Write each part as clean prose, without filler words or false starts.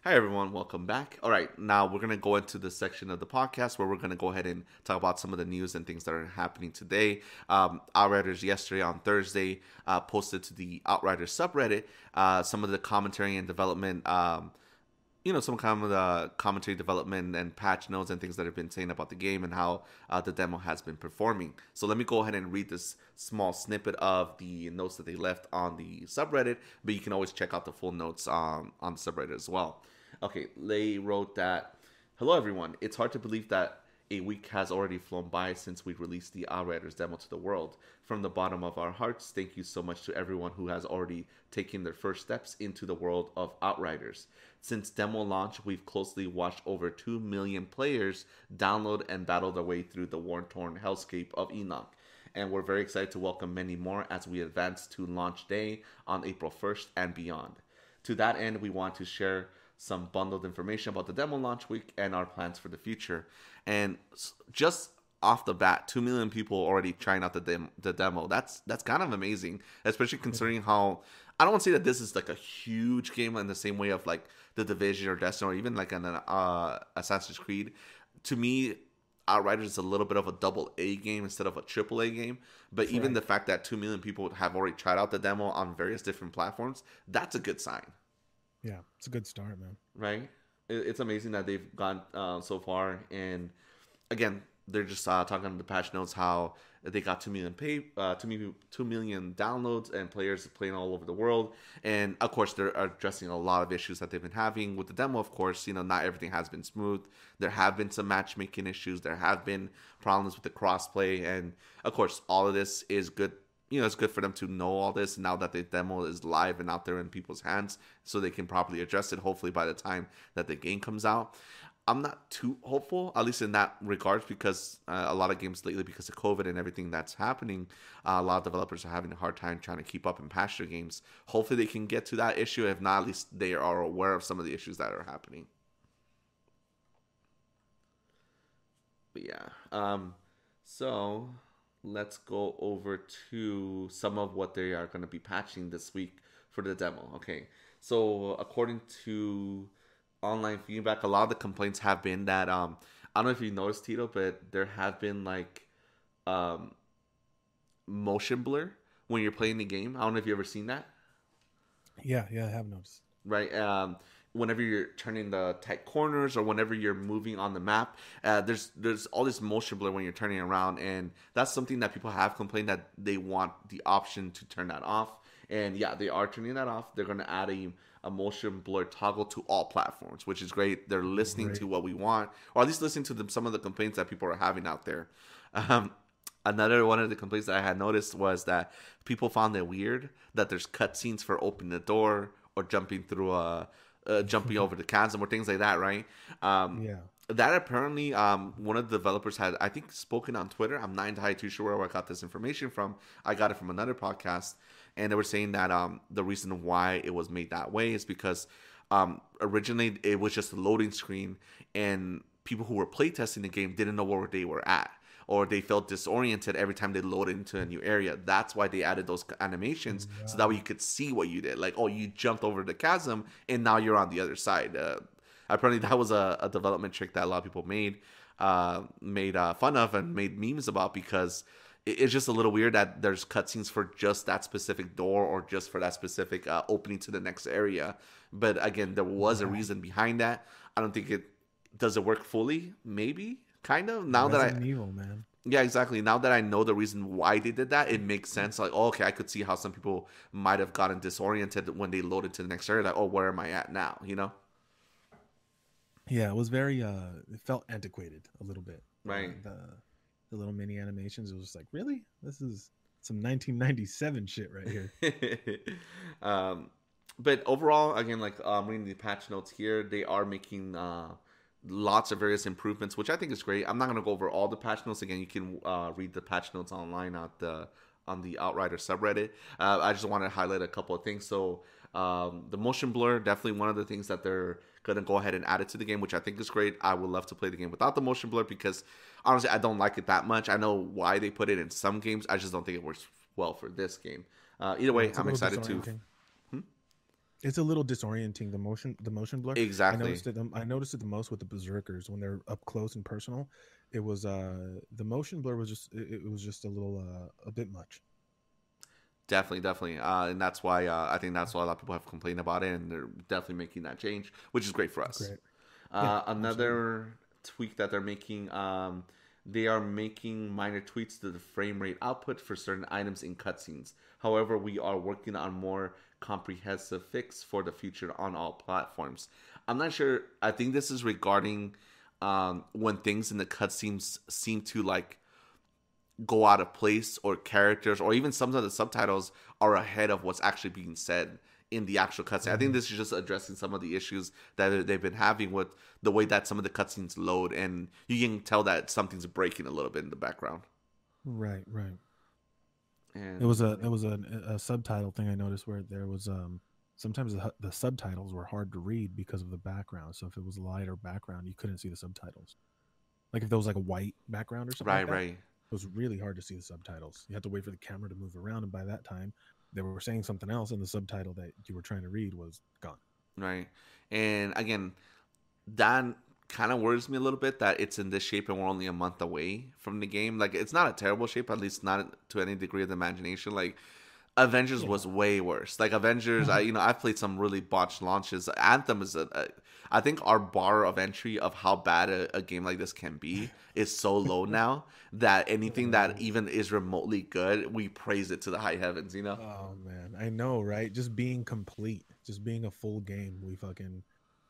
Hi, everyone. Welcome back. All right, now we're going to go into the section of the podcast where we're going to go ahead and talk about some of the news and things that are happening today. Outriders yesterday on Thursday posted to the Outriders subreddit some of the commentary and development, some kind of the commentary development and patch notes and things that have been saying about the game and how the demo has been performing. So let me go ahead and read this small snippet of the notes that they left on the subreddit, but you can always check out the full notes on the subreddit as well. Okay, they wrote that, "Hello everyone, it's hard to believe that a week has already flown by since we released the Outriders demo to the world. From the bottom of our hearts, thank you so much to everyone who has already taken their first steps into the world of Outriders. Since demo launch, we've closely watched over 2 million players download and battle their way through the war-torn hellscape of Enoch. And we're very excited to welcome many more as we advance to launch day on April 1st and beyond. To that end, we want to share some bundled information about the demo launch week and our plans for the future." And just off the bat, 2 million people already trying out the demo. That's kind of amazing, especially considering how I don't want to say that this is like a huge game in the same way of like the Division or Destiny or even like an Assassin's Creed. To me, Outriders is a little bit of a double A game instead of a triple A game. But even the fact that 2 million people have already tried out the demo on various different platforms, that's a good sign. Yeah, it's a good start, man. Right? It's amazing that they've gone so far. And again, they're just talking in the patch notes how they got 2 million downloads and players playing all over the world. And of course, they're addressing a lot of issues that they've been having with the demo. Of course, not everything has been smooth. There have been some matchmaking issues. There have been problems with the crossplay. And of course, all of this is good. It's good for them to know all this now that the demo is live and out there in people's hands so they can properly address it, hopefully by the time that the game comes out. I'm not too hopeful, at least in that regards, because a lot of games lately, because of COVID and everything that's happening, a lot of developers are having a hard time trying to keep up and patch their games. Hopefully they can get to that issue. If not, at least they are aware of some of the issues that are happening. But yeah. So let's go over to some of what they are going to be patching this week for the demo. Okay, so according to online feedback, a lot of the complaints have been that I don't know if you noticed, Tito, but there have been like motion blur when you're playing the game. I don't know if you ever seen that. Yeah, I have noticed. Right. Whenever you're turning the tight corners or whenever you're moving on the map, there's all this motion blur when you're turning around, and that's something that people have complained that they want the option to turn that off. And yeah, they are turning that off. They're going to add a motion blur toggle to all platforms, which is great. They're listening to what we want, or at least listening to some of the complaints that people are having out there. Another one of the complaints that I had noticed was that people found it weird that there's cutscenes for opening the door or jumping through jumping over the chasm or things like that, right? Yeah. That apparently one of the developers had, I think, spoken on Twitter. I'm not entirely too sure where I got this information from. I got it from another podcast, and they were saying that the reason why it was made that way is because originally it was just a loading screen, and people who were playtesting the game didn't know where they were at, or they felt disoriented every time they loaded into a new area. That's why they added those animations, so that way you could see what you did. Like, oh, you jumped over the chasm, and now you're on the other side. Apparently, that was a development trick that a lot of people made fun of and made memes about, because it's just a little weird that there's cutscenes for just that specific door or just for that specific opening to the next area. But again, there was a reason behind that. I don't think does it work fully. Maybe. Kind of. Now Resident that Evil, man. Yeah, exactly. Now that I know the reason why they did that, it makes sense. Like, oh, okay, I could see how some people might have gotten disoriented when they loaded to the next area. Like, oh, where am I at now? Yeah, it was very it felt antiquated a little bit. Right. The little mini animations, it was just like, really? This is some 1997 shit right here. But overall, again, like reading the patch notes here, they are making lots of various improvements, which I think is great. I'm not going to go over all the patch notes. Again, you can read the patch notes online on the Outrider subreddit. I just want to highlight a couple of things. So the motion blur, definitely one of the things that they're going to go ahead and add it to the game, which I think is great. I would love to play the game without the motion blur, because honestly, I don't like it that much. I know why they put it in some games. I just don't think it works well for this game. Either way, I'm excited to... It's a little disorienting. The motion blur. Exactly. I noticed it the most with the berserkers when they're up close and personal. It was the motion blur was just it was just a little a bit much. Definitely, and that's why I think that's why a lot of people have complained about it, and they're definitely making that change, which is great for us. Great. Yeah, absolutely. Another tweak that they're making, they are making minor tweaks to the frame rate output for certain items in cutscenes. However, we are working on more comprehensive fix for the future on all platforms. I'm not sure. I think this is regarding when things in the cutscenes seem to like go out of place, or characters or even some of the subtitles are ahead of what's actually being said in the actual cutscene. I think this is just addressing some of the issues that they've been having with the way that some of the cutscenes load, and you can tell that something's breaking a little bit in the background. Right, right. And It was a subtitle thing I noticed where there was sometimes the subtitles were hard to read because of the background. So if it was a lighter background, you couldn't see the subtitles. Like if there was like a white background or something right, like that, right, it was really hard to see the subtitles. You had to wait for the camera to move around, and by that time, they were saying something else, and the subtitle that you were trying to read was gone. right. And again, that kind of worries me a little bit that it's in this shape and we're only a month away from the game. Like, it's not a terrible shape, at least not to any degree of the imagination. Like, Avengers was way worse. Like Avengers, I've played some really botched launches. Anthem is I think our bar of entry of how bad a game like this can be is so low now that anything that even is remotely good, we praise it to the high heavens. Oh man, I know, right? Just being complete, just being a full game.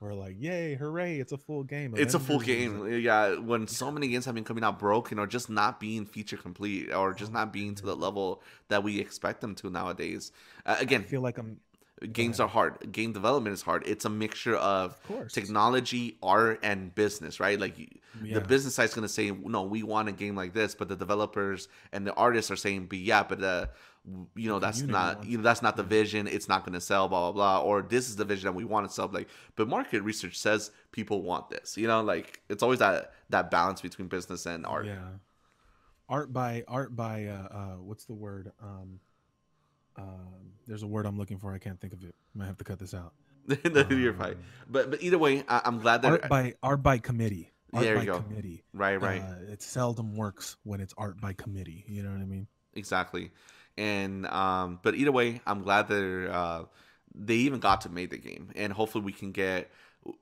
We're like, yay, hooray! It's a full game. It's a full Avengers is game. Yeah, when so many games have been coming out broken or just not being feature complete or just not being to the level that we expect them to nowadays. I Again, feel like I'm. Go games ahead. are hard. Game development is hard. It's a mixture of Of course. technology, art, and business, right? Like the Yeah. business side's going to say, no, we want a game like this, but the developers and the artists are saying, but yeah, but that's community not, wants that's not the vision. It's not going to sell, blah blah blah. Or this is the vision that we want to sell. Like, but market research says people want this. Like it's always that balance between business and art. Yeah. Art by what's the word? There's a word I'm looking for. I can't think of it. Might have to cut this out. No, you're fine. But either way, I'm glad that Art by committee. Art there by you go. committee. Right. It seldom works when it's art by committee. You know what I mean? Exactly. And but either way, I'm glad that they even got to make the game, and hopefully we can get,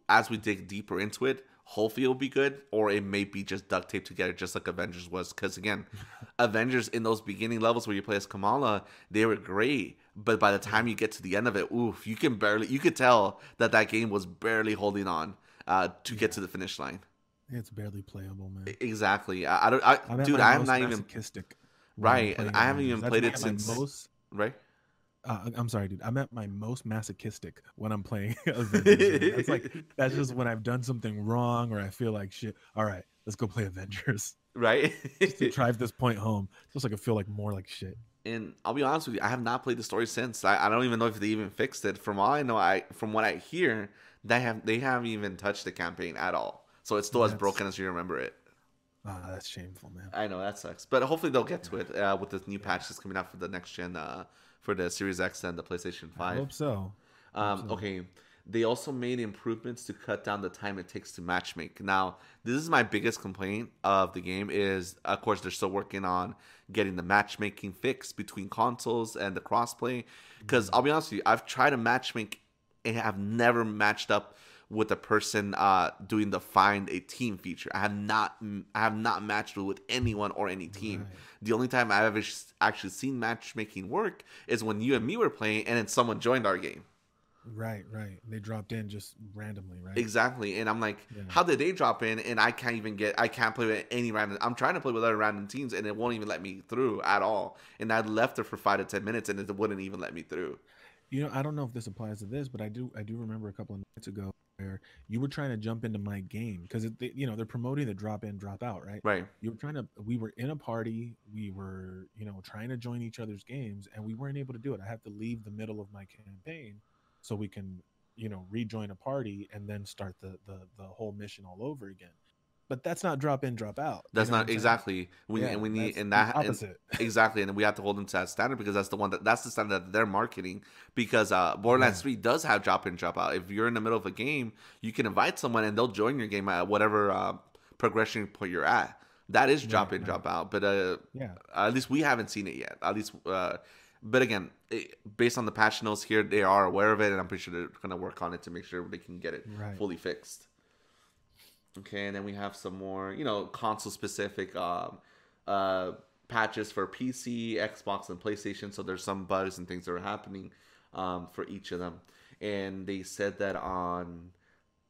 as we dig deeper into it, hopefully it'll be good, or it may be just duct taped together, just like Avengers was. Because again, Avengers in those beginning levels where you play as Kamala, they were great, but by the time you get to the end of it, oof, you could tell that game was barely holding on to get to the finish line. It's barely playable, man. Exactly. Dude, I am not even masochistic. right, and I haven't even played it since. Right. I'm sorry, dude. I'm at my most masochistic when I'm playing Avengers. That's just when I've done something wrong or I feel like shit. All right, let's go play Avengers. Right. Just to drive this point home. Just like I feel like more like shit. And I'll be honest with you, I have not played the story since. I don't even know if they even fixed it. From all I know, from what I hear, they haven't even touched the campaign at all. So it's still as broken as you remember it. That's shameful, man. I know that sucks, but hopefully they'll get to it with this new patch that's coming out for the next gen, for the Series X and the PlayStation 5. I hope so. Okay. They also made improvements to cut down the time it takes to matchmake. Now, this is my biggest complaint of the game is, of course, they're still working on getting the matchmaking fixed between consoles and the crossplay. Because I'll be honest with you, I've tried to matchmake and I've never matched up with a person doing the find a team feature. I have not matched with anyone or any team. Right. The only time I've ever actually seen matchmaking work is when you and me were playing and then someone joined our game. Right. They dropped in just randomly, right? Exactly. And I'm like, how did they drop in? And I can't play with any random. I'm trying to play with other random teams and it won't even let me through at all. And I left it for 5 to 10 minutes and it wouldn't even let me through. I don't know if this applies to this, but I do remember a couple of nights ago where you were trying to jump into my game because they're promoting the drop in, drop out, right? Right. We were in a party, we were trying to join each other's games, and we weren't able to do it. I have to leave the middle of my campaign so we can rejoin a party and then start the whole mission all over again. but that's not drop in, drop out. That's not exactly. We need and that opposite. Exactly, and we have to hold them to that standard because that's the standard that they're marketing. Because Borderlands 3 does have drop in, drop out. If you're in the middle of a game, you can invite someone and they'll join your game at whatever progression point you're at. That is drop in, drop out. But at least we haven't seen it yet. At least, but again, based on the patch notes here, they are aware of it, and I'm pretty sure they're gonna work on it to make sure they can get it fully fixed. Okay, and then we have some more, console specific patches for PC, Xbox, and PlayStation. So there's some bugs and things that are happening for each of them. And they said that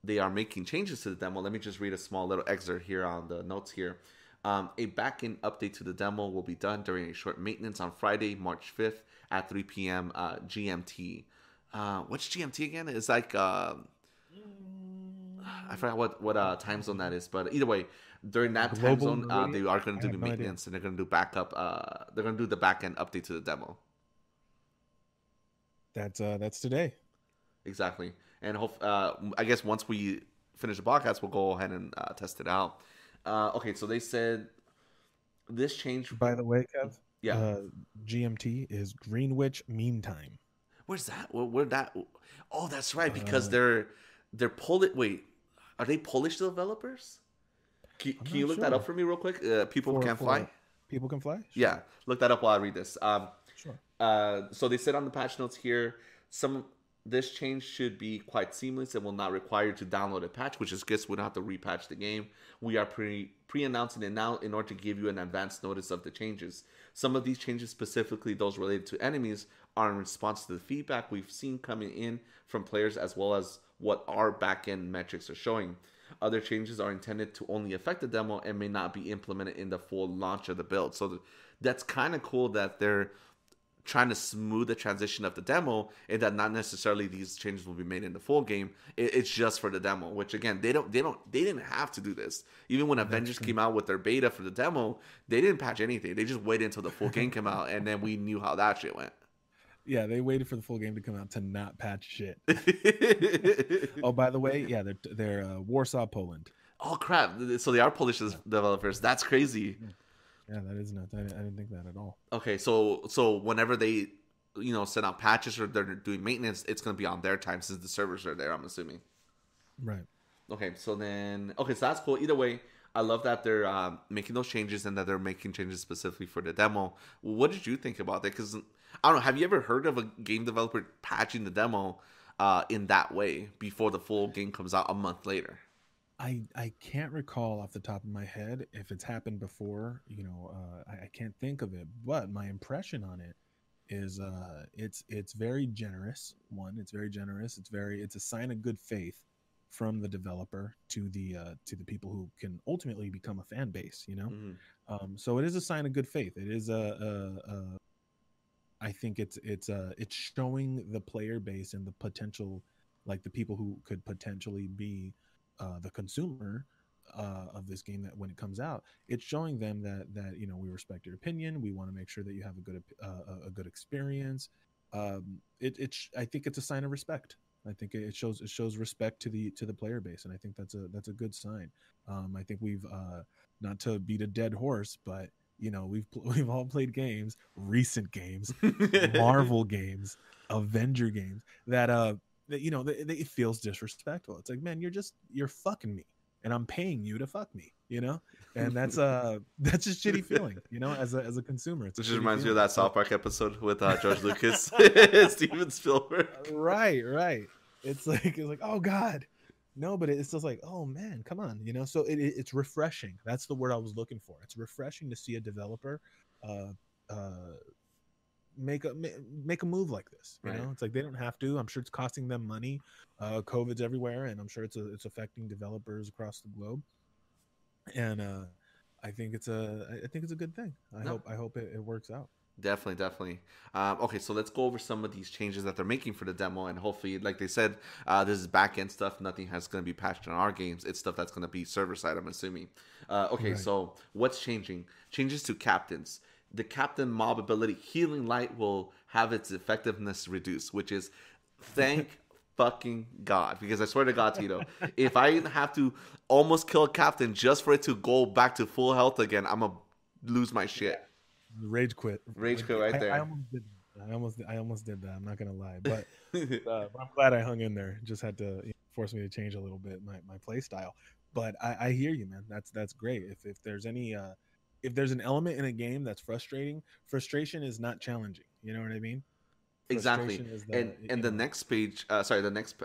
they are making changes to the demo. Let me just read a small little excerpt here on the notes here. A backend update to the demo will be done during a short maintenance on Friday, March 5th at 3 p.m. GMT. What's GMT again? It's like... I forgot what time zone that is, but either way, during that time zone, they are going to do maintenance and they're going to do backup. They're going to do the backend update to the demo. That's today. Exactly, and I guess once we finish the podcast, we'll go ahead and test it out. Okay, so they said this change. By the way, Kev, GMT is Greenwich Mean Time. Where's that? Where that? Oh, that's right, because they're Polish. Wait. Are they Polish developers? Can you look that up for me real quick? People Can Fly? People Can Fly? Sure. Yeah. Look that up while I read this. Sure. So they said on the patch notes here, this change should be quite seamless and will not require you to download a patch, which is good, so we don't have to repatch the game. We are pre-announcing it now in order to give you an advance notice of the changes. Some of these changes, specifically those related to enemies, are in response to the feedback we've seen coming in from players as well as what our back-end metrics are showing. Other changes are intended to only affect the demo and may not be implemented in the full launch of the build. So that's kind of cool that they're trying to smooth the transition of the demo, and that not necessarily these changes will be made in the full game. It's just for the demo, which again, they didn't have to do this. Even when Avengers came out with their beta for the demo, they didn't patch anything. They just waited until the full game came out, and then we knew how that shit went. Yeah, they waited for the full game to come out to not patch shit. Oh, by the way, yeah, they're Warsaw, Poland. Oh crap! So they are Polish developers. That's crazy. Yeah, that is nuts. I didn't think that at all. Okay, so whenever they, send out patches or they're doing maintenance, it's gonna be on their time since the servers are there. I'm assuming. Right. Okay, so that's cool. Either way, I love that they're making those changes and that they're making changes specifically for the demo. What did you think about that? Because I don't know. Have you ever heard of a game developer patching the demo in that way before the full game comes out a month later? I can't recall off the top of my head if it's happened before. I can't think of it. But my impression on it is it's very generous. One, it's very generous. It's a sign of good faith from the developer to the people who can ultimately become a fan base. Mm-hmm. So it is a sign of good faith. It is I think it's showing the player base and the potential, like the people who could potentially be the consumer of this game, that when it comes out, it's showing them that we respect your opinion. We want to make sure that you have a good experience. I think it's a sign of respect. I think it shows respect to the player base, and I think that's a good sign. I think we've not to beat a dead horse, but we've all played games, recent games, Marvel games, Avenger games that it feels disrespectful. It's like, man, you're fucking me, and I'm paying you to fuck me, and that's a shitty feeling, as a consumer. It just reminds me of that South Park episode with George Lucas, Steven Spielberg. Right. It's like, oh God, no, but it's just like, oh man, come on, So it's refreshing. That's the word I was looking for. It's refreshing to see a developer make a move like this. It's like they don't have to. I'm sure it's costing them money. COVID's everywhere, and I'm sure it's affecting developers across the globe. And I think it's a good thing. I hope it works out. Definitely. Okay, so let's go over some of these changes that they're making for the demo, and hopefully, like they said, this is back-end stuff. Nothing has going to be patched in our games. It's stuff that's going to be server-side, I'm assuming. Okay, right. So what's changing? Changes to captains. The captain mob ability Healing Light will have its effectiveness reduced, which is thank fucking God, because I swear to God, Tito, if I have to almost kill a captain just for it to go back to full health again, I'm gonna lose my shit. Rage quit. Rage quit right there. I almost did. I almost did that. I'm not gonna lie, but I'm glad I hung in there. Just had to force me to change a little bit my play style. But I hear you, man. That's great. If there's any if there's an element in a game that's frustrating, frustration is not challenging. You know what I mean? Exactly. And the next page, the next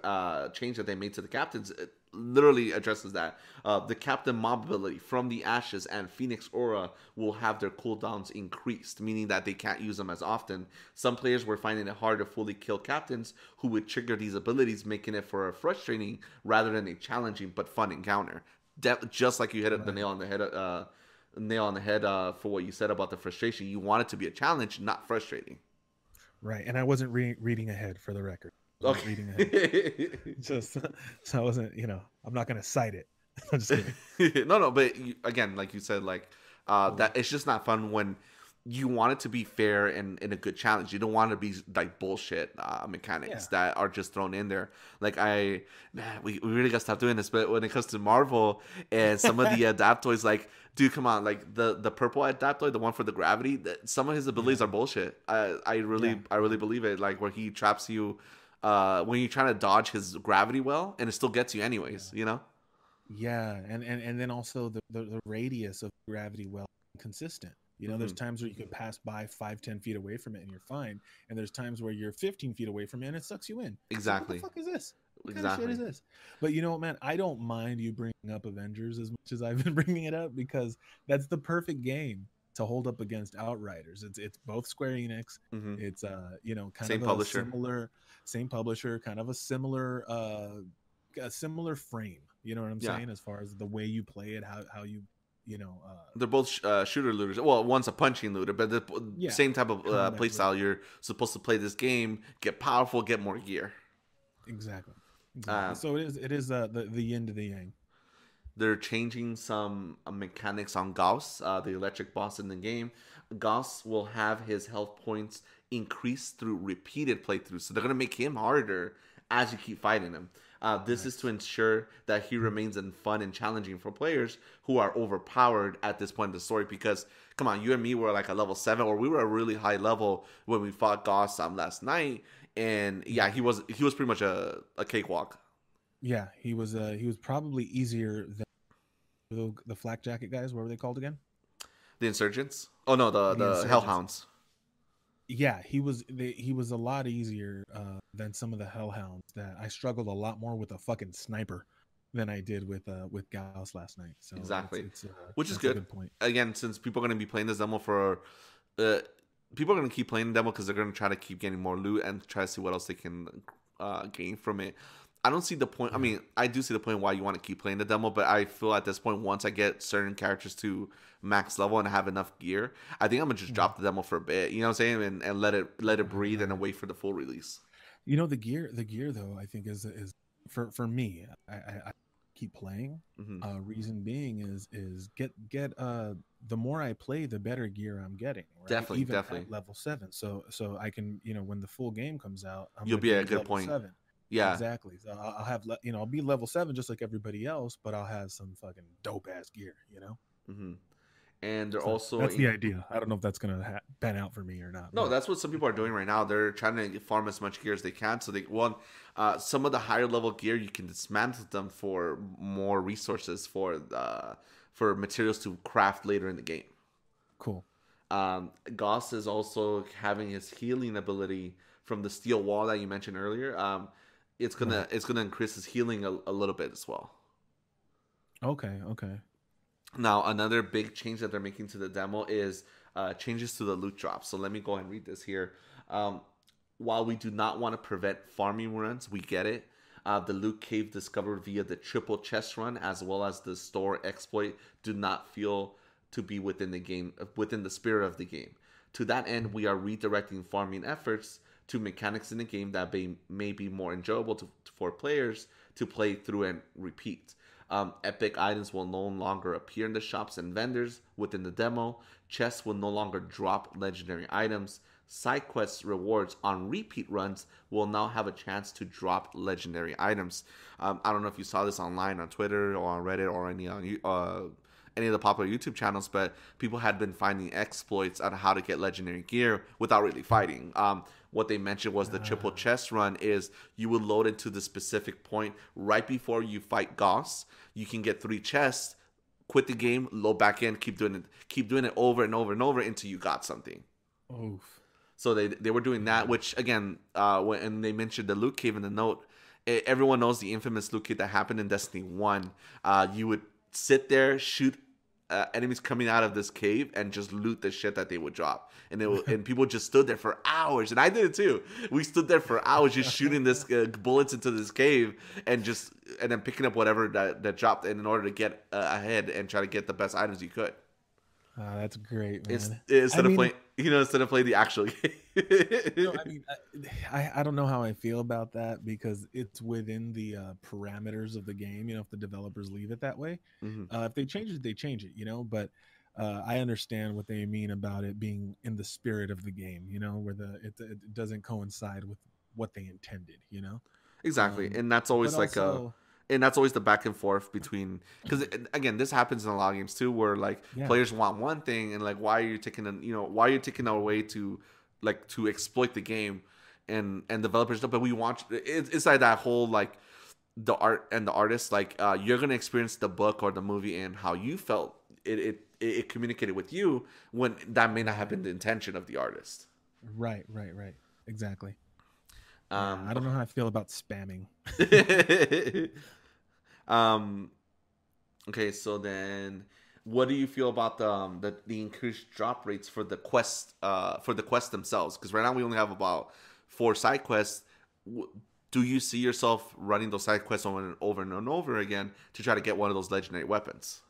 change that they made to the captains, it literally addresses that. The captain mob ability from the Ashes and Phoenix Aura will have their cooldowns increased, meaning that they can't use them as often. Some players were finding it hard to fully kill captains who would trigger these abilities, making it for a frustrating rather than a challenging but fun encounter. Just like you hit the nail on the head. For what you said about the frustration. You want it to be a challenge, not frustrating. Right, and I wasn't reading ahead for the record. Okay. Reading ahead. Just so I wasn't, I'm not gonna cite it. I'm just kidding. No, but again, like you said, that it's just not fun when you want it to be fair and a good challenge. You don't want it to be like bullshit mechanics that are just thrown in there. Like we really gotta stop doing this. But when it comes to Marvel and some of the Adaptoids, like, dude, come on, like the purple Adaptoid, the one for the gravity, some of his abilities are bullshit. I really believe it. Like where he traps you when you're trying to dodge his gravity well, and it still gets you anyways. You know. Yeah, and then also the radius of gravity well consistent. There's times where you can pass by 5-10 feet away from it and you're fine, and there's times where you're 15 feet away from it and it sucks you in. Exactly. Like, what the fuck is this? What kind of shit is this? But you know what, man? I don't mind you bringing up Avengers as much as I've been bringing it up, because that's the perfect game to hold up against Outriders. It's both Square-Enix. Mm-hmm. It's kind same of publisher. Same publisher, kind of a similar frame. You know what I'm saying? As far as the way you play it, how you. They're both shooter looters. Well, one's a punching looter, but the same type of play style. You're supposed to play this game, get powerful, get more gear. Exactly. So it is the yin to the yang. They're changing some mechanics on Gauss, the electric boss in the game. Gauss will have his health points increase through repeated playthroughs, so they're gonna make him harder as you keep fighting him. This is to ensure that he remains fun and challenging for players who are overpowered at this point in the story. Because, come on, you and me were like a level 7, or we were a really high level when we fought Goss last night. And yeah, he was pretty much a cakewalk. Yeah, he was probably easier than the flak jacket guys. What were they called again? The Insurgents? Oh no, the Hellhounds. Yeah, he was a lot easier than some of the Hellhounds. That I struggled a lot more with a fucking sniper than I did with Gauss last night. So exactly, which is good. Point. Again, since people are going to be playing this demo people are going to keep playing the demo because they're going to try to keep getting more loot and try to see what else they can gain from it. I don't see the point. I mean, I do see the point why you want to keep playing the demo, but I feel at this point, once I get certain characters to max level and have enough gear, I think I'm gonna just drop the demo for a bit. You know what I'm saying, and let it breathe and wait for the full release. The gear though, I think is for me. I keep playing. Mm-hmm. Reason being is get the more I play, the better gear I'm getting. Right? Definitely. At level 7. So I can when the full game comes out, you'll be at a good point. 7. Yeah, exactly. So I'll have I'll be level 7 just like everybody else, but I'll have some fucking dope ass gear. Mm-hmm. And they're also that's the idea. I don't know if that's gonna pan out for me or not. No, that's what some people are doing right now. They're trying to farm as much gear as they can, so they some of the higher level gear you can dismantle them for more resources for materials to craft later in the game. Cool. Gauss is also having his healing ability from the steel wall that you mentioned earlier. It's gonna increase his healing a little bit as well. Okay. Now, another big change that they're making to the demo is changes to the loot drops. So let me go ahead and read this here. While we do not want to prevent farming runs, we get it. The loot cave discovered via the triple chest run, as well as the store exploit, do not feel to be within the spirit of the game. To that end, we are redirecting farming efforts to mechanics in the game that may be more enjoyable for players to play through and repeat. Epic items will no longer appear in the shops and vendors within the demo. Chests will no longer drop legendary items. side quest rewards on repeat runs will now have a chance to drop legendary items. I don't know if you saw this online on Twitter or on Reddit or any of the popular YouTube channels, but people had been finding exploits on how to get legendary gear without really fighting. What they mentioned was the triple chest run is you will load into the specific point right before you fight Goss. You can get 3 chests, quit the game, load back in, keep doing it over and over and over until you got something. Oof. So they were doing that, which again, when they mentioned the loot cave in the note, everyone knows the infamous loot cave that happened in Destiny 1. You would sit there, shoot enemies coming out of this cave and just loot the shit that they would drop, and and people just stood there for hours, and I did it too. We stood there for hours just shooting this bullets into this cave and then picking up whatever that dropped in order to get ahead and try to get the best items you could. That's great, man. Instead of playing the actual game. I don't know how I feel about that because it's within the parameters of the game. If the developers leave it that way, if they change it, they change it. But I understand what they mean about it being in the spirit of the game. Where it doesn't coincide with what they intended. Exactly, and that's always and that's always the back and forth between, because again, this happens in a lot of games too, where players want one thing and why are you taking away to exploit the game, and developers don't. But we want it's like that whole the art and the artist, you're gonna experience the book or the movie and how you felt it communicated with you when that may not have been the intention of the artist. Right, exactly. I don't know how I feel about spamming. Okay, so then what do you feel about the increased drop rates for the quest themselves? Because right now we only have about 4 side quests. Do you see yourself running those side quests over and over again to try to get one of those legendary weapons?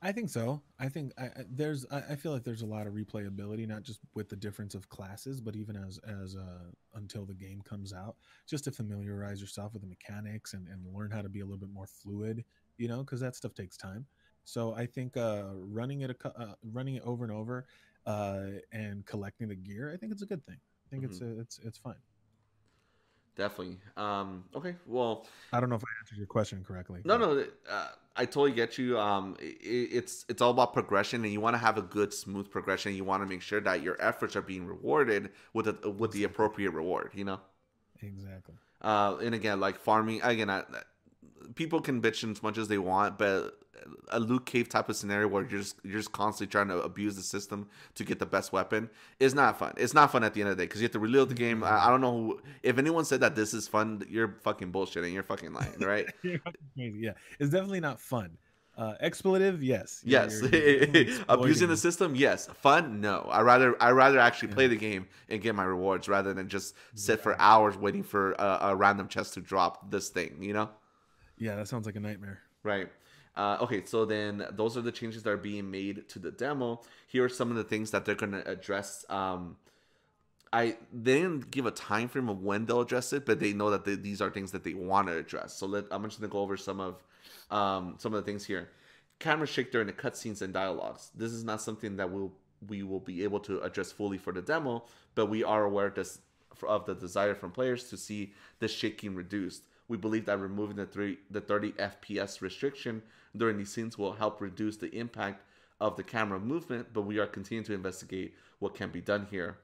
I think so. I think I feel like there's a lot of replayability, not just with the difference of classes, but even as until the game comes out, just to familiarize yourself with the mechanics and learn how to be a little bit more fluid, because that stuff takes time. So I think running it over and over and collecting the gear, I think it's a good thing. I think it's fine. Definitely. Okay. Well, I don't know if I answered your question correctly. No. I totally get you. It's all about progression, and you want to have a good, smooth progression. You want to make sure that your efforts are being rewarded with the appropriate reward. Exactly. And again, farming. Again, people can bitch as much as they want, but a loot cave type of scenario where you're just constantly trying to abuse the system to get the best weapon is not fun. It's not fun at the end of the day because you have to reload the game. I don't know if anyone said that this is fun. You're fucking bullshitting. You're fucking lying, right? You're crazy. Yeah, it's definitely not fun. Expletive, yes. Yes. Abusing the system, yes. Fun, no. I rather actually play the game and get my rewards rather than just sit for hours waiting for a random chest to drop this thing. Yeah, that sounds like a nightmare. Right. Okay, so then those are the changes that are being made to the demo. Here are some of the things that they're going to address. They didn't give a time frame of when they'll address it, but they know that these are things that they want to address. So I'm just going to go over some of the things here. Camera shake during the cutscenes and dialogues. This is not something that we will be able to address fully for the demo, but we are aware of the desire from players to see the shaking reduced. We believe that removing the 30 FPS restriction during these scenes will help reduce the impact of the camera movement, but we are continuing to investigate what can be done here.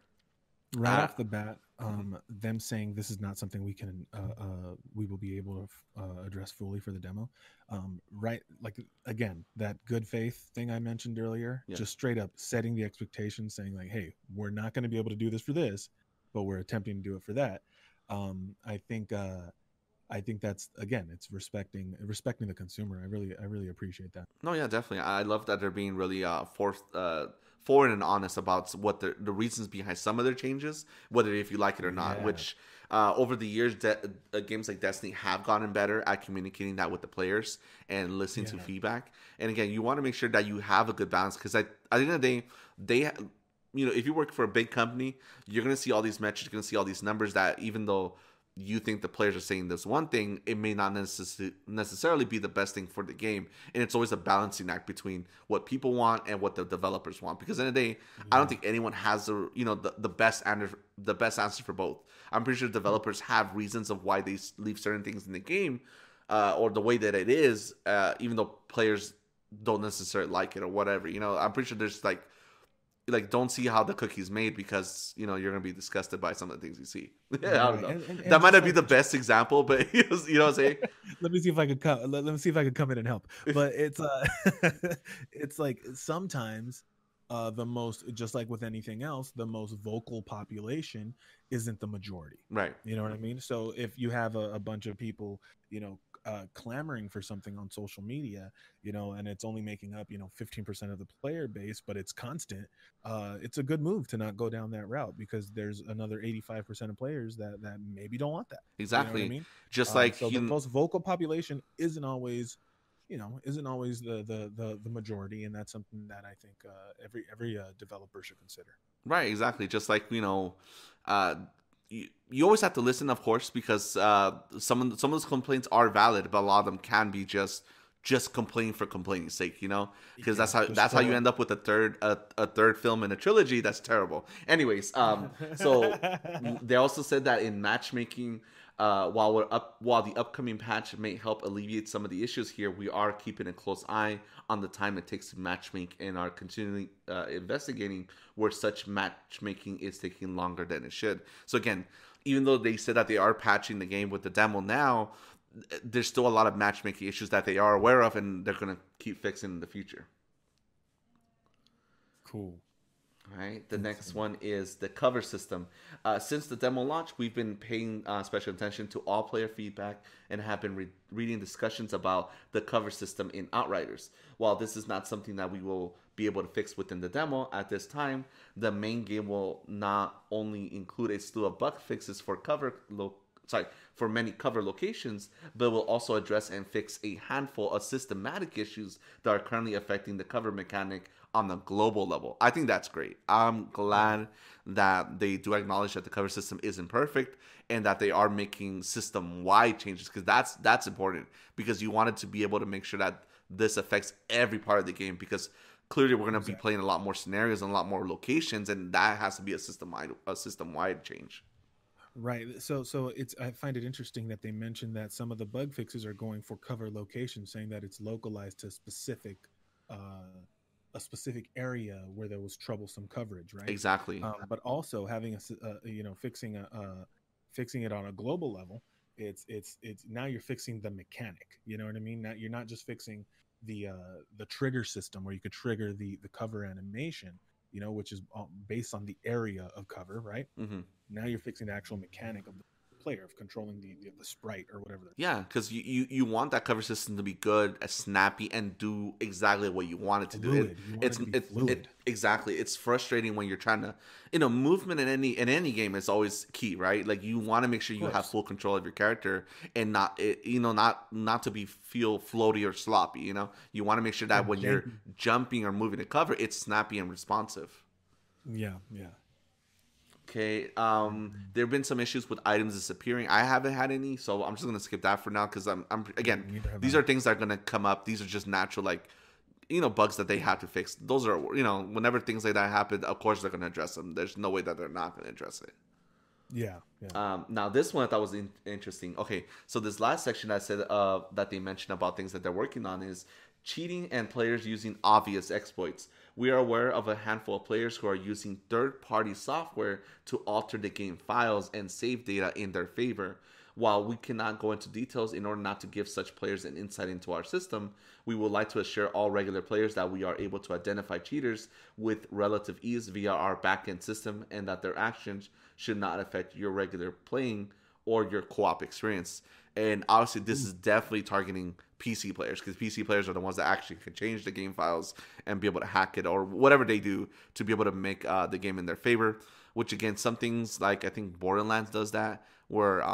Right off the bat, them saying this is not something we will be able to address fully for the demo. Right, again, that good faith thing I mentioned earlier, just straight up setting the expectation, saying hey, we're not going to be able to do this for this, but we're attempting to do it for that. I think that's, again, it's respecting the consumer. I really appreciate that. No, yeah, definitely. I love that they're being really forward and honest about what the reasons behind some of their changes, whether if you like it or not. Which over the years, games like Destiny have gotten better at communicating that with the players and listening to feedback. And again, you want to make sure that you have a good balance because at the end of the day, if you work for a big company, you're going to see all these metrics, you're going to see all these numbers that even though you think the players are saying this one thing, it may not necessarily be the best thing for the game. And it's always a balancing act between what people want and what the developers want. Because in the day, I don't think anyone has the best answer for both. I'm pretty sure developers have reasons of why they leave certain things in the game, or the way that it is, even though players don't necessarily like it or whatever. I'm pretty sure there's like don't see how the cookie's made because you're gonna be disgusted by some of the things you see. Yeah, I don't know. And that might not be the best example, but you know what I'm saying. Let me see if I could come. Let me see if I could come in and help. But it's it's like sometimes the most, just like with anything else, the most vocal population isn't the majority. Right. You know what I mean? So if you have a bunch of people, clamoring for something on social media, and it's only making up, 15% of the player base, but it's constant, it's a good move to not go down that route because there's another 85% of players that maybe don't want that. Exactly. You know what I mean? Just like so the most vocal population isn't always the majority, and that's something that I think every developer should consider. Right, exactly. Just like you always have to listen, of course, because some of those complaints are valid, but a lot of them can be just complaining for complaining's sake, because that's how you end up with a third film in a trilogy. That's terrible. Anyways, so they also said that in matchmaking, while the upcoming patch may help alleviate some of the issues here, we are keeping a close eye on the time it takes to matchmake and are continually investigating where such matchmaking is taking longer than it should. So again, even though they said that they are patching the game with the demo now, there's still a lot of matchmaking issues that they are aware of, and they're going to keep fixing in the future. Cool. All right. The next one is the cover system. Since the demo launch, we've been paying special attention to all player feedback and have been reading discussions about the cover system in Outriders. While this is not something that we will be able to fix within the demo at this time, the main game will not only include a slew of bug fixes for many cover locations, but will also address and fix a handful of systematic issues that are currently affecting the cover mechanic on the global level. I think that's great. I'm glad that they do acknowledge that the cover system isn't perfect and that they are making system-wide changes, because that's important, because you wanted to be able to make sure that this affects every part of the game, because clearly we're going to be playing a lot more scenarios and a lot more locations, and that has to be a system-wide change. Right. So I find it interesting that they mentioned that some of the bug fixes are going for cover locations, saying that it's localized to a specific area where there was troublesome coverage, right? Exactly. But also having fixing it on a global level, it's now you're fixing the mechanic. You know what I mean? Now you're not just fixing the trigger system where you could trigger the cover animation, which is based on the area of cover, right? Mm-hmm. Now you're fixing the actual mechanic of the player of controlling the sprite or whatever. Yeah, because you want that cover system to be good, snappy, and do exactly what you want it to do. Exactly. It's frustrating when you're trying to, movement in any game is always key, right? Like you want to make sure you have full control of your character and not to feel floaty or sloppy. You want to make sure that when you're jumping or moving to cover, it's snappy and responsive. Yeah. Okay, there have been some issues with items disappearing. I haven't had any, so I'm just gonna skip that for now, because I'm again, these are things that are gonna come up. These are just natural, bugs that they have to fix. Those are, whenever things like that happen, of course they're gonna address them. There's no way that they're not gonna address it. Yeah. Now this one I thought was interesting. Okay, so this last section I said that they mentioned about things that they're working on is cheating and players using obvious exploits. We are aware of a handful of players who are using third-party software to alter the game files and save data in their favor. While we cannot go into details in order not to give such players an insight into our system, we would like to assure all regular players that we are able to identify cheaters with relative ease via our backend system, and that their actions should not affect your regular playing or your co-op experience. And obviously this is definitely targeting PC players, because PC players are the ones that actually can change the game files and be able to hack it or whatever they do to be able to make the game in their favor. Which again, some things like I think Borderlands does that, where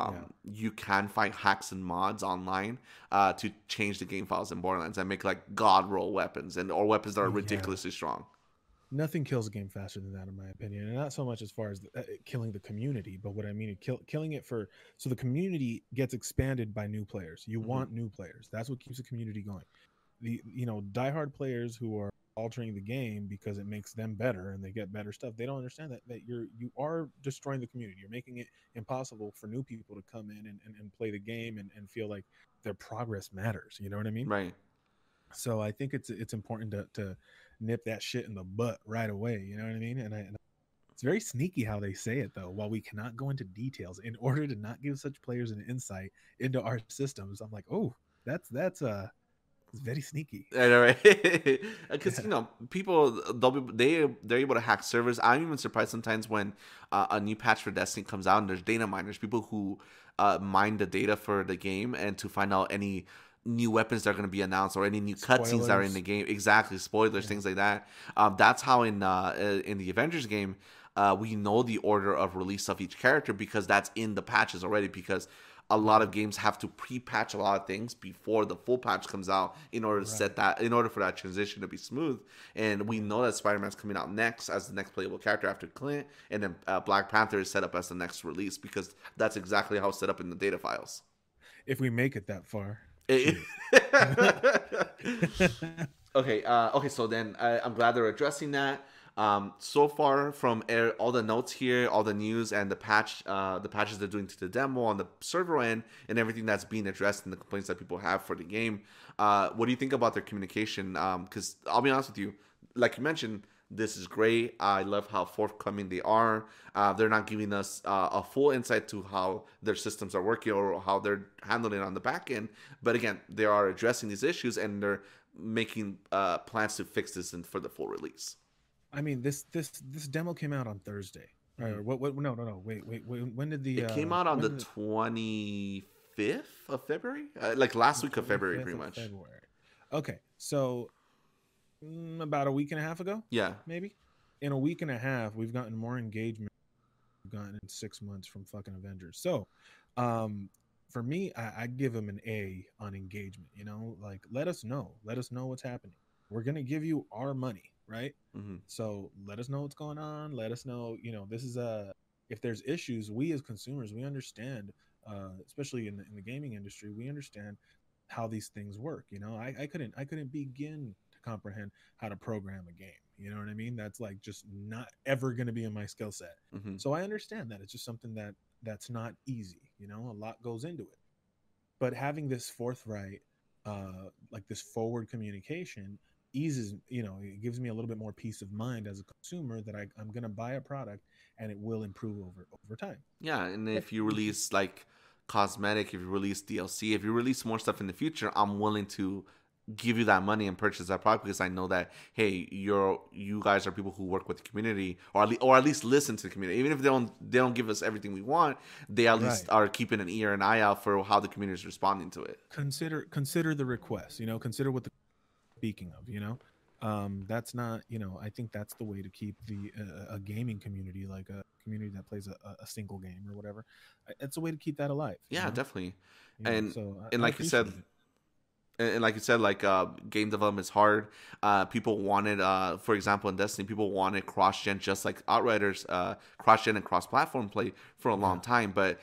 you can find hacks and mods online to change the game files in Borderlands and make like god roll weapons or weapons that are ridiculously strong. Nothing kills a game faster than that, in my opinion, and not so much as far as killing the community, but what I mean, killing it for so the community gets expanded by new players. You Mm-hmm. want new players. That's what keeps the community going. The diehard players who are altering the game because it makes them better and they get better stuff. They don't understand that you are destroying the community. You're making it impossible for new people to come in and play the game and feel like their progress matters. You know what I mean? Right. So I think it's important to nip that shit in the butt right away. You know what I mean? And it's very sneaky how they say it though. While we cannot go into details in order to not give such players an insight into our systems, I'm like, oh, that's it's very sneaky. I know, right? Because Yeah. people they're able to hack servers. I'm even surprised sometimes when a new patch for Destiny comes out and there's data miners, people who mine the data for the game and to find out any new weapons that are going to be announced or any new cutscenes that are in the game. Exactly, spoilers, Yeah. things like that. That's how in the Avengers game. We know the order of release of each character because that's in the patches already. Because a lot of games have to pre-patch a lot of things before the full patch comes out in order to set that, in order for that transition to be smooth. And we know that Spider-Man's coming out next as the next playable character after Clint, and then Black Panther is set up as the next release because that's exactly how it's set up in the data files. If we make it that far. Okay. So then I'm glad they're addressing that. So far from all the notes here, all the news and the patches they're doing to the demo on the server end and everything that's being addressed and the complaints that people have for the game. What do you think about their communication? Because I'll be honest with you, like you mentioned, this is great. I love how forthcoming they are. They're not giving us a full insight to how their systems are working or how they're handling it on the back end. But again, they are addressing these issues and they're making plans to fix this for the full release. I mean, this demo came out on Thursday. Or what? No. Wait. When did the? It came out on the 25th of February, like last week of February, pretty much. February. Okay, so about a week and a half ago. Yeah, maybe. In a week and a half, we've gotten more engagement we've gotten in 6 months from fucking Avengers. So, for me, I give them an A on engagement. Like let us know what's happening. We're gonna give you our money. Right. Mm-hmm. So let us know what's going on. Let us know, this is if there's issues, we as consumers, we understand, especially in the gaming industry, we understand how these things work. I couldn't begin to comprehend how to program a game. You know what I mean? That's like just not ever going to be in my skill set. Mm-hmm. So I understand that it's just something that's not easy. A lot goes into it, but having this forthright, like this forward communication eases, it gives me a little bit more peace of mind as a consumer that I'm going to buy a product and it will improve over time. Yeah, and if you release like cosmetic, if you release DLC, if you release more stuff in the future, I'm willing to give you that money and purchase that product because I know that, hey, you guys are people who work with the community or at least listen to the community. Even if they don't give us everything we want, they at least are keeping an ear and eye out for how the community is responding to it. Consider the request, consider what the speaking of, that's not, I think that's the way to keep a gaming community, like a community that plays a single game or whatever. It's a way to keep that alive. Yeah, definitely. So like you said, like game development is hard. People wanted, for example, in Destiny, people wanted cross-gen, just like Outriders, cross-gen and cross-platform play for a long time. But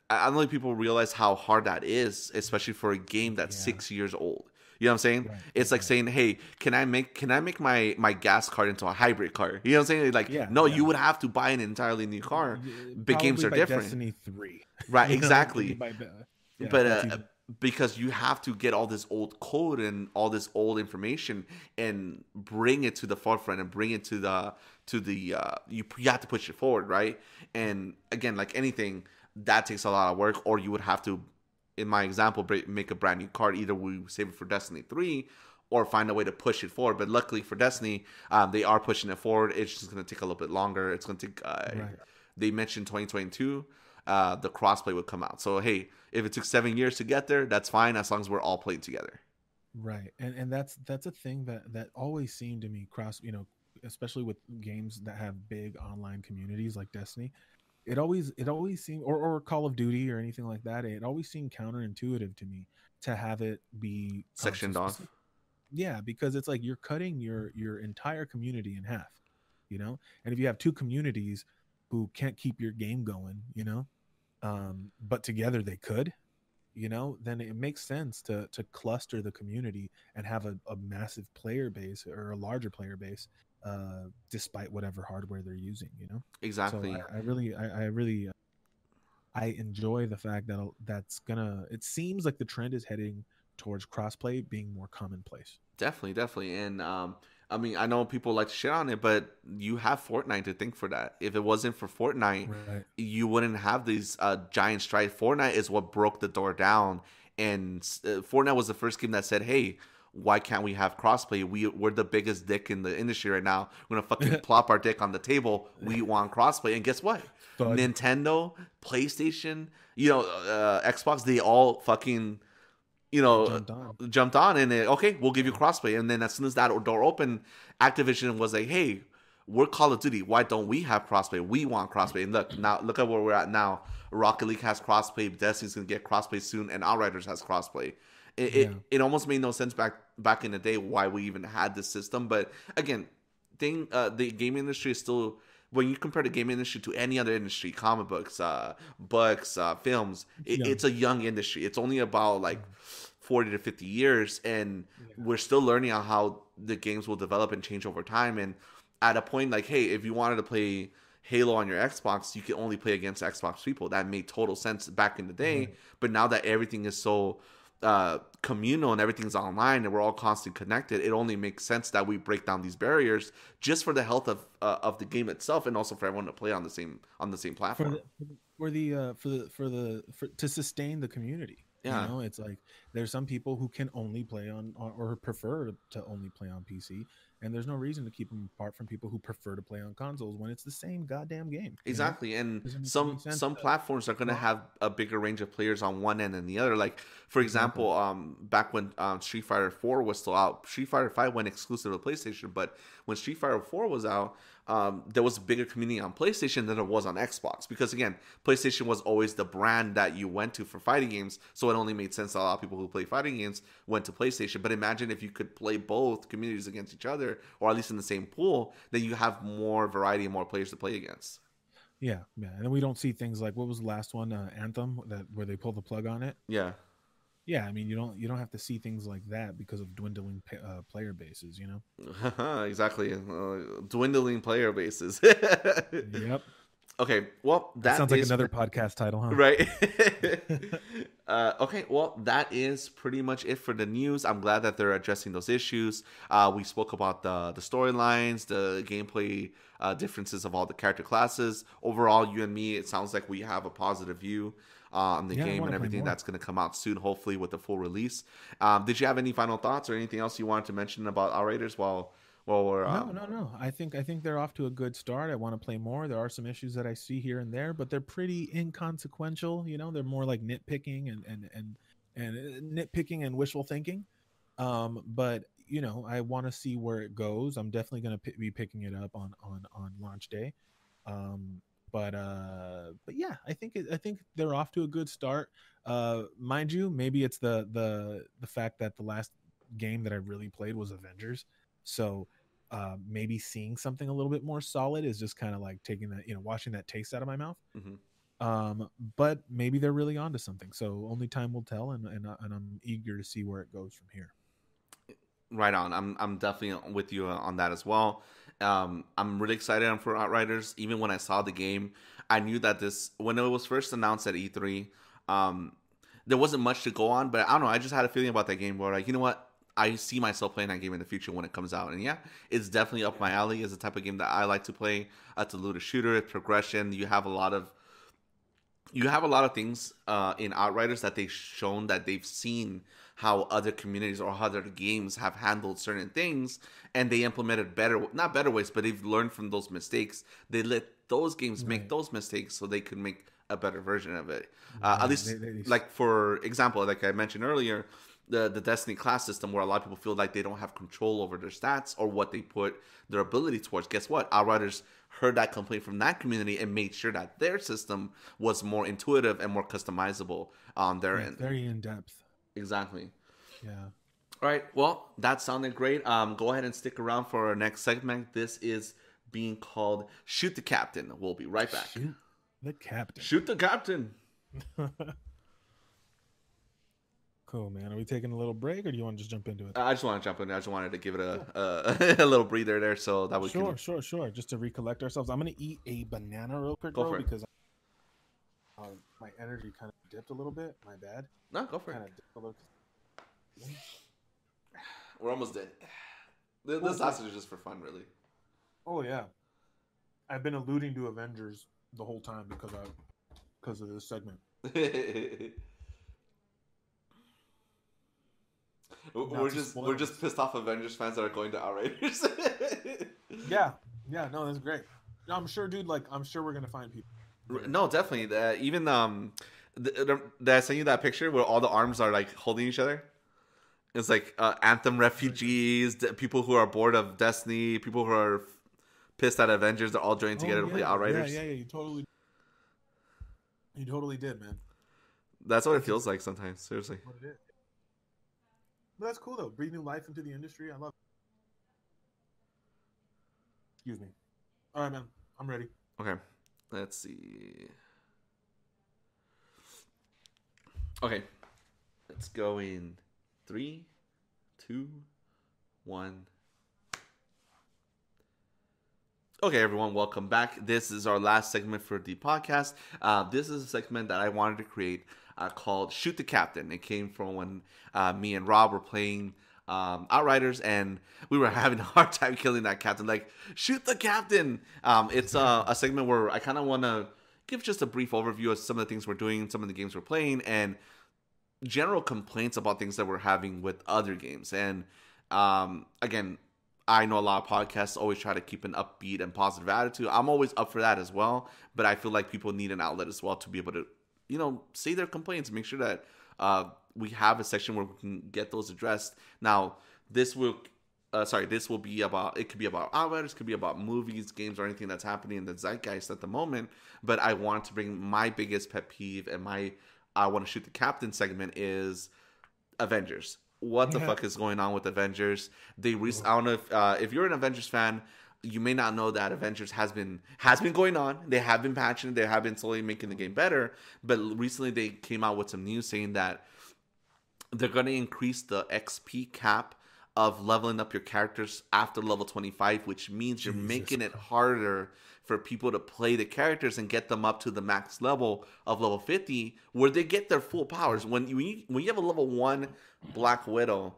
I don't think people realize how hard that is, especially for a game that's 6 years old. You know what I'm saying? Right. It's like saying, "Hey, can I make my gas card into a hybrid car?" You know what I'm saying? Like, you would have to buy an entirely new car. But games are different. Destiny 3, right? Exactly. But because you have to get all this old code and all this old information and bring it to the forefront and bring it to the you have to push it forward, right? And again, like anything, that takes a lot of work, or you would have to, in my example, make a brand new card. Either we save it for Destiny 3 or find a way to push it forward. But luckily for Destiny, they are pushing it forward. It's just going to take a little bit longer. It's going to take, they mentioned 2022, the crossplay would come out. So, hey, if it took 7 years to get there, that's fine as long as we're all playing together. Right. And that's a thing that always seemed to me especially with games that have big online communities like Destiny. It always seemed, or Call of Duty or anything like that, it always seemed counterintuitive to me to have it be sectioned off. Yeah, because it's like you're cutting your entire community in half, you know. And if you have two communities who can't keep your game going, you know, but together they could, you know, then it makes sense to cluster the community and have a massive player base or a larger player base, despite whatever hardware they're using, you know. So Exactly. I really I enjoy the fact that that's gonna. It seems like the trend is heading towards crossplay being more commonplace. Definitely, definitely. And I mean, I know people like to shit on it, but you have Fortnite to thank for that. If it wasn't for Fortnite, Right. you wouldn't have these giant strides. Fortnite is what broke the door down, and Fortnite was the first game that said, "Hey, why can't we have crossplay? We're the biggest dick in the industry right now. We're gonna fucking plop our dick on the table. We want crossplay." And guess what? Thud. Nintendo, PlayStation, Xbox, they all fucking Jumped on. jumped on and okay, we'll give you crossplay. And then as soon as that door opened, Activision was like, hey, we're Call of Duty. Why don't we have crossplay? We want crossplay. And look at where we're at now. Rocket League has crossplay. Destiny's gonna get crossplay soon, and Outriders has crossplay. It almost made no sense back in the day why we even had this system. But again, the game industry is still, when you compare the game industry to any other industry, comic books, films, it's a young industry. It's only about like 40 to 50 years, and we're still learning on how the games will develop and change over time. And at a point, like, hey, if you wanted to play Halo on your Xbox, you can only play against Xbox people. That made total sense back in the day. Right. But now that everything is so communal and everything's online and we're all constantly connected, it only makes sense that we break down these barriers just for the health of the game itself, and also for everyone to play on the same platform. To sustain the community. Yeah. You know, it's like there's some people who can only play on or prefer to only play on PC, and there's no reason to keep them apart from people who prefer to play on consoles when it's the same goddamn game. Exactly. And Doesn't make some any sense some to- platforms are going to have a bigger range of players on one end than the other. Like, for example, back when Street Fighter 4 was still out, Street Fighter 5 went exclusive to PlayStation, but when Street Fighter 4 was out, there was a bigger community on PlayStation than there was on Xbox, because again, PlayStation was always the brand that you went to for fighting games, so it only made sense that a lot of people who play fighting games went to PlayStation. But imagine if you could play both communities against each other, or at least in the same pool, then you have more variety and more players to play against. Yeah, and then we don't see things like, what was the last one, Anthem, where they pull the plug on it. Yeah. Yeah, I mean, you don't have to see things like that because of dwindling player bases, you know. Exactly. Dwindling player bases. Yep. Okay, well, That sounds like another podcast title, huh? Right. Okay, well, that is pretty much it for the news. I'm glad that they're addressing those issues. We spoke about the storylines, the gameplay differences of all the character classes. Overall, you and me, it sounds like we have a positive view on the game and everything that's going to come out soon, hopefully with the full release. Did you have any final thoughts or anything else you wanted to mention about Outriders while we're No. I think they're off to a good start. I want to play more. There are some issues that I see here and there, but they're pretty inconsequential. You know, they're more like nitpicking and nitpicking and wishful thinking. But you know, I want to see where it goes. I'm definitely going to be picking it up on launch day. But yeah, I think they're off to a good start. Mind you, maybe it's the fact that the last game that I really played was Avengers. So maybe seeing something a little bit more solid is just kind of like taking that, you know, washing that taste out of my mouth. Mm-hmm. But maybe they're really onto something. So only time will tell, and I'm eager to see where it goes from here. Right on. I'm definitely with you on that as well. I'm really excited for Outriders. Even when I saw the game, I knew that when it was first announced at E3, there wasn't much to go on. But I don't know. I just had a feeling about that game where, like, you know what? I see myself playing that game in the future when it comes out. And yeah, it's definitely up my alley. It's the type of game that I like to play. It's a looter shooter, it's progression. You have a lot of things in Outriders that they've shown that they've seen how other communities or other games have handled certain things, and they implemented not better ways, but they've learned from those mistakes. They let those games make those mistakes so they could make a better version of it. At least, like, for example, like I mentioned earlier, the Destiny class system, where a lot of people feel like they don't have control over their stats or what they put their ability towards. Guess what? Outriders heard that complaint from that community and made sure that their system was more intuitive and more customizable on their end. Very in depth. Exactly. Yeah. All right. Well, that sounded great. Go ahead and stick around for our next segment. This is being called Shoot the Captain. We'll be right back. Shoot the Captain. Shoot the Captain. Cool, man. Are we taking a little break, or do you want to just jump into it? I just want to jump in. I just wanted to give it a little breather there, so that we can. Sure. Just to recollect ourselves, I'm gonna eat a banana real quick, Go for it. because my energy kind of dipped a little bit. My bad. No, go for it. Dipped a little. We're almost dead. This sausage is just for fun, really. Oh yeah, I've been alluding to Avengers the whole time because of this segment. We're just pissed off Avengers fans that are going to Outriders. Yeah, no, that's great. No, I'm sure, dude. Like, I'm sure we're gonna find people. No, definitely. Even did I send you that picture where all the arms are like holding each other? It's like Anthem refugees, people who are bored of Destiny, people who are pissed at Avengers. They're all joining together to play Outriders. Yeah. You totally did, man. That's what it feels like sometimes. Seriously. What it is. But that's cool though. Breathe new life into the industry. I love it. Excuse me. All right, man. I'm ready. Okay. Let's see. Okay. Let's go in 3, 2, 1. Okay, everyone, welcome back. This is our last segment for the podcast. This is a segment that I wanted to create called Shoot the Captain. It came from when me and Rob were playing Outriders, and we were having a hard time killing that captain. Like, shoot the captain! It's a segment where I kind of want to give just a brief overview of some of the things we're doing, some of the games we're playing, and general complaints about things that we're having with other games. And again, I know a lot of podcasts always try to keep an upbeat and positive attitude. I'm always up for that as well, but I feel like people need an outlet as well to be able to, say their complaints, make sure that we have a section where we can get those addressed. Now, this will be about, it could be about Outriders, could be about movies, games, or anything that's happening in the zeitgeist at the moment. But I wanted to bring my biggest pet peeve and I want to shoot the captain segment is Avengers. What the fuck is going on with Avengers? I don't know if you're an Avengers fan, you may not know that Avengers has been going on. They have been patching it. They have been slowly making the game better. But recently they came out with some news saying that they're going to increase the XP cap of leveling up your characters after level 25, which means you're making it harder for people to play the characters and get them up to the max level of level 50, where they get their full powers. When you have a level 1 Black Widow,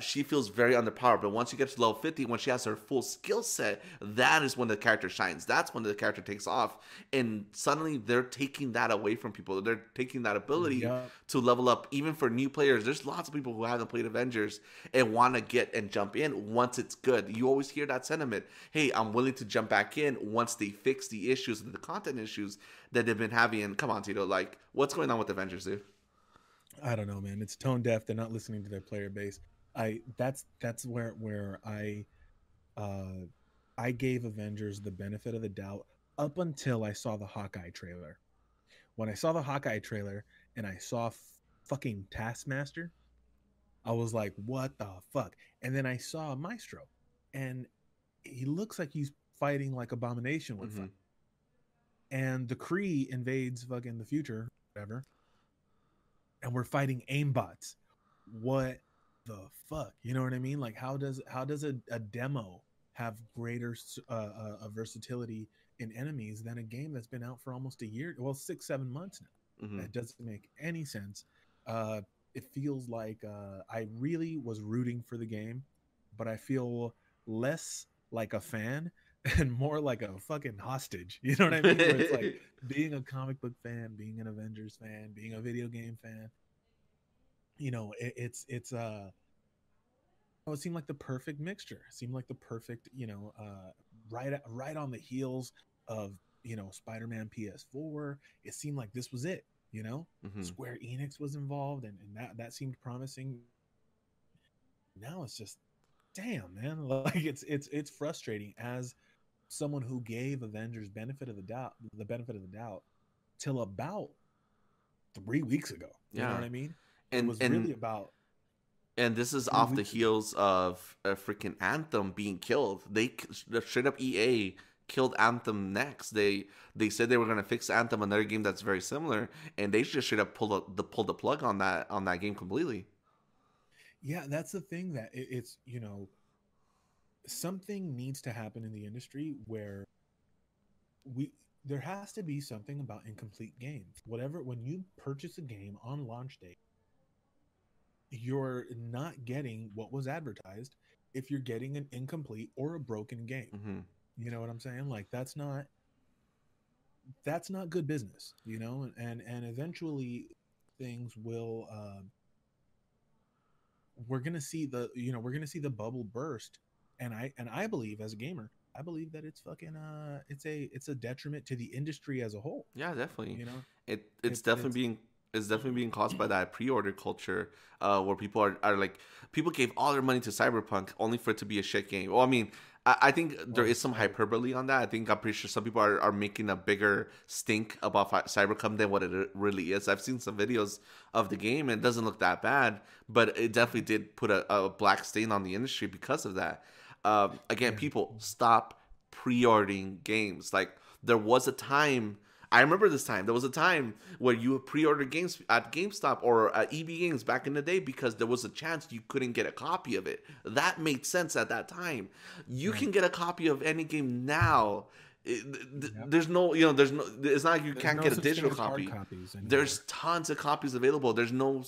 she feels very underpowered. But once you get to level 50, when she has her full skill set, that is when the character shines. That's when the character takes off. And suddenly they're taking that away from people. They're taking that ability to level up. Even for new players, there's lots of people who haven't played Avengers and want to get and jump in once it's good. You always hear that sentiment. Hey, I'm willing to jump back in once they fix the issues, the content issues that they've been having. And come on, Tito, like, what's going on with Avengers, dude? I don't know, man. It's tone deaf. They're not listening to their player base. That's where I gave Avengers the benefit of the doubt up until I saw the Hawkeye trailer. When I saw the Hawkeye trailer and I saw fucking Taskmaster, I was like, what the fuck? And then I saw Maestro, and he looks like he's fighting like Abomination would fight. And the Kree invades fucking the future, whatever, and we're fighting aimbots. What the fuck? You know what I mean? Like, how does a demo have greater versatility in enemies than a game that's been out for almost a year? Well, 6-7 months now. That doesn't make any sense. It feels like I really was rooting for the game, but I feel less like a fan and more like a fucking hostage. You know what I mean? Where it's like being a comic book fan, being an Avengers fan, being a video game fan. It seemed like the perfect mixture. It seemed like the perfect, right on the heels of, Spider-Man PS4. It seemed like this was it, Square-Enix was involved, and that seemed promising. Now it's just, damn, man. Like, it's frustrating as someone who gave Avengers the benefit of the doubt till about 3 weeks ago. You know what I mean? It was really about And this is 3 off the weeks ago. heels of a freaking Anthem being killed. They straight up EA killed Anthem next. They said they were gonna fix Anthem, another game that's very similar, and they just straight up pulled the plug on that game completely. Yeah, that's the thing, that it's, something needs to happen in the industry where we there has to be something about incomplete games. Whatever, when you purchase a game on launch day, you're not getting what was advertised if you're getting an incomplete or a broken game. Mm-hmm. You know what I'm saying? Like, that's not good business, and eventually things will we're going to see the bubble burst. And I believe, as a gamer, I believe that it's fucking it's a detriment to the industry as a whole. Yeah, definitely. You know, It's it's definitely it's being it's definitely being caused by that pre-order culture, where people are like, people gave all their money to Cyberpunk only for it to be a shit game. Well, I mean, I think there is some hyperbole on that. I'm pretty sure some people are making a bigger stink about Cyberpunk than what it really is. I've seen some videos of the game and it doesn't look that bad, but it definitely did put a black stain on the industry because of that. Again, Yeah. people, stop pre-ordering games. Like, there was a time, I remember this time. There was a time where you would pre-order games at GameStop or at EB Games back in the day because there was a chance you couldn't get a copy of it. That made sense at that time. You can get a copy of any game now. There's no, it's not like you can't get a digital copy. There's tons of copies available. There's no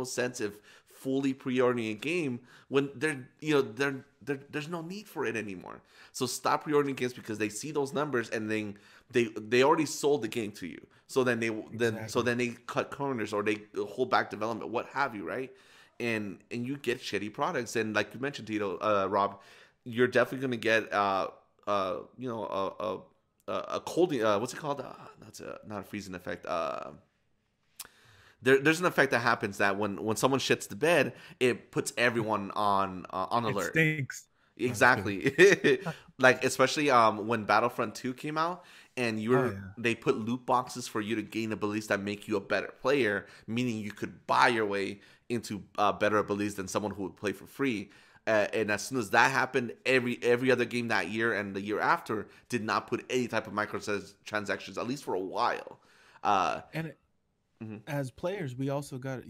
sense of fully pre-ordering a game when there's no need for it anymore. So stop pre-ordering games because they see those numbers and then they already sold the game to you. So then they cut corners or they hold back development, what have you, right? And you get shitty products. And like you mentioned, Tito, Rob, you're definitely gonna get a cold, what's it called? That's not a freezing effect. There's an effect that happens that when someone shits the bed, it puts everyone on alert. It stinks. Exactly. Like, especially when Battlefront 2 came out and they put loot boxes for you to gain abilities that make you a better player, meaning you could buy your way into better abilities than someone who would play for free. And as soon as that happened, every other game that year and the year after did not put any type of microtransactions, at least for a while. And as players, we also got,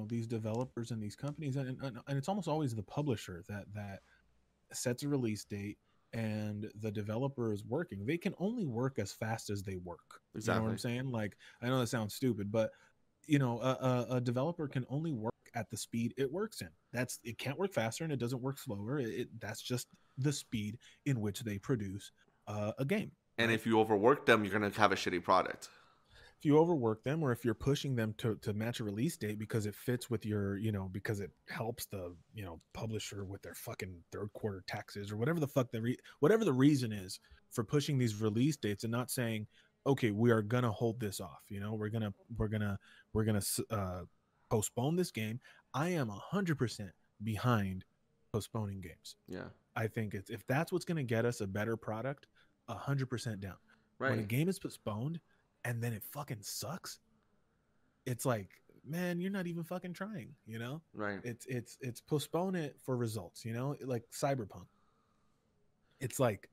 these developers and these companies, and it's almost always the publisher that sets a release date, and the developer is working. They can only work as fast as they work. Exactly. You know what I'm saying? Like, I know that sounds stupid, but a developer can only work at the speed it works in. It can't work faster and it doesn't work slower. That's just the speed in which they produce a game. And if you overwork them, you're gonna have a shitty product. If you overwork them, or if you're pushing them to match a release date because it fits with your, because it helps the, publisher with their fucking third quarter taxes or whatever the fuck whatever the reason is for pushing these release dates and not saying, okay, we are gonna hold this off. We're gonna postpone this game. I am 100% behind postponing games. Yeah, I think if that's what's gonna get us a better product, 100% down. Right. When a game is postponed and then it fucking sucks, it's like, man, you're not even fucking trying, Right. It's postpone it for results, like Cyberpunk. It's like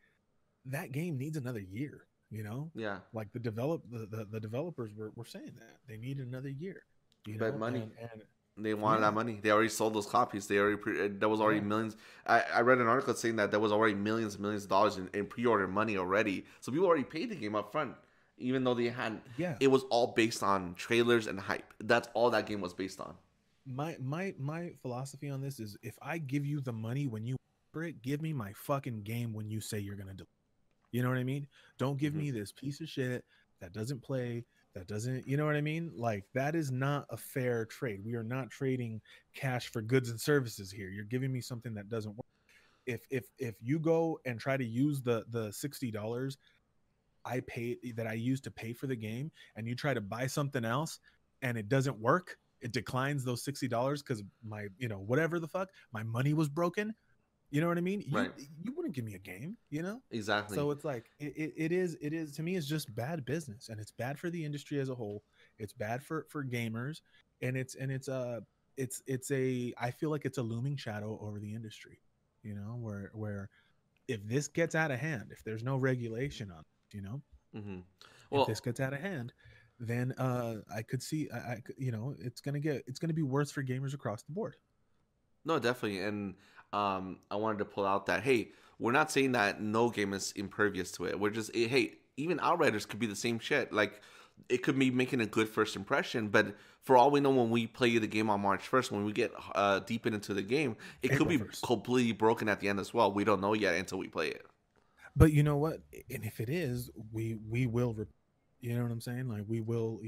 that game needs another year, Yeah. like the developers were saying that they need another year, Bet money. and They wanted that money. They already sold those copies. There was already millions. I read an article saying that there was already millions and millions of dollars in pre-order money already. So people already paid the game up front, even though they hadn't. Yeah. It was all based on trailers and hype. That's all that game was based on. My philosophy on this is, if I give you the money when you for it, give me my fucking game when you say you're gonna do. You know what I mean? Don't give me this piece of shit that doesn't play. That doesn't, you know what I mean? Like, that is not a fair trade. We are not trading cash for goods and services here. You're giving me something that doesn't work. If you go and try to use the $60 I paid, that I used to pay for the game, and you try to buy something else and it doesn't work, it declines those $60 because my, whatever the fuck, my money was broken. You know what I mean? Right. You wouldn't give me a game, Exactly. So it's like, it is to me, it's just bad business, and it's bad for the industry as a whole. It's bad for gamers, and it's I feel like it's a looming shadow over the industry, where if this gets out of hand, if there's no regulation on it, Mm-hmm. if Well, this gets out of hand, then I could see, it's gonna be worse for gamers across the board. no, definitely. And I wanted to pull out that, hey, we're not saying that no game is impervious to it. We're just, hey, even Outriders could be the same shit. Like, it could be making a good first impression, but for all we know, when we play the game on March 1st, when we get deep into the game, it April could be 1st. completely broken at the end as well. We don't know yet until we play it. But you know what? And if it is, we will, you know what I'm saying? Like we will,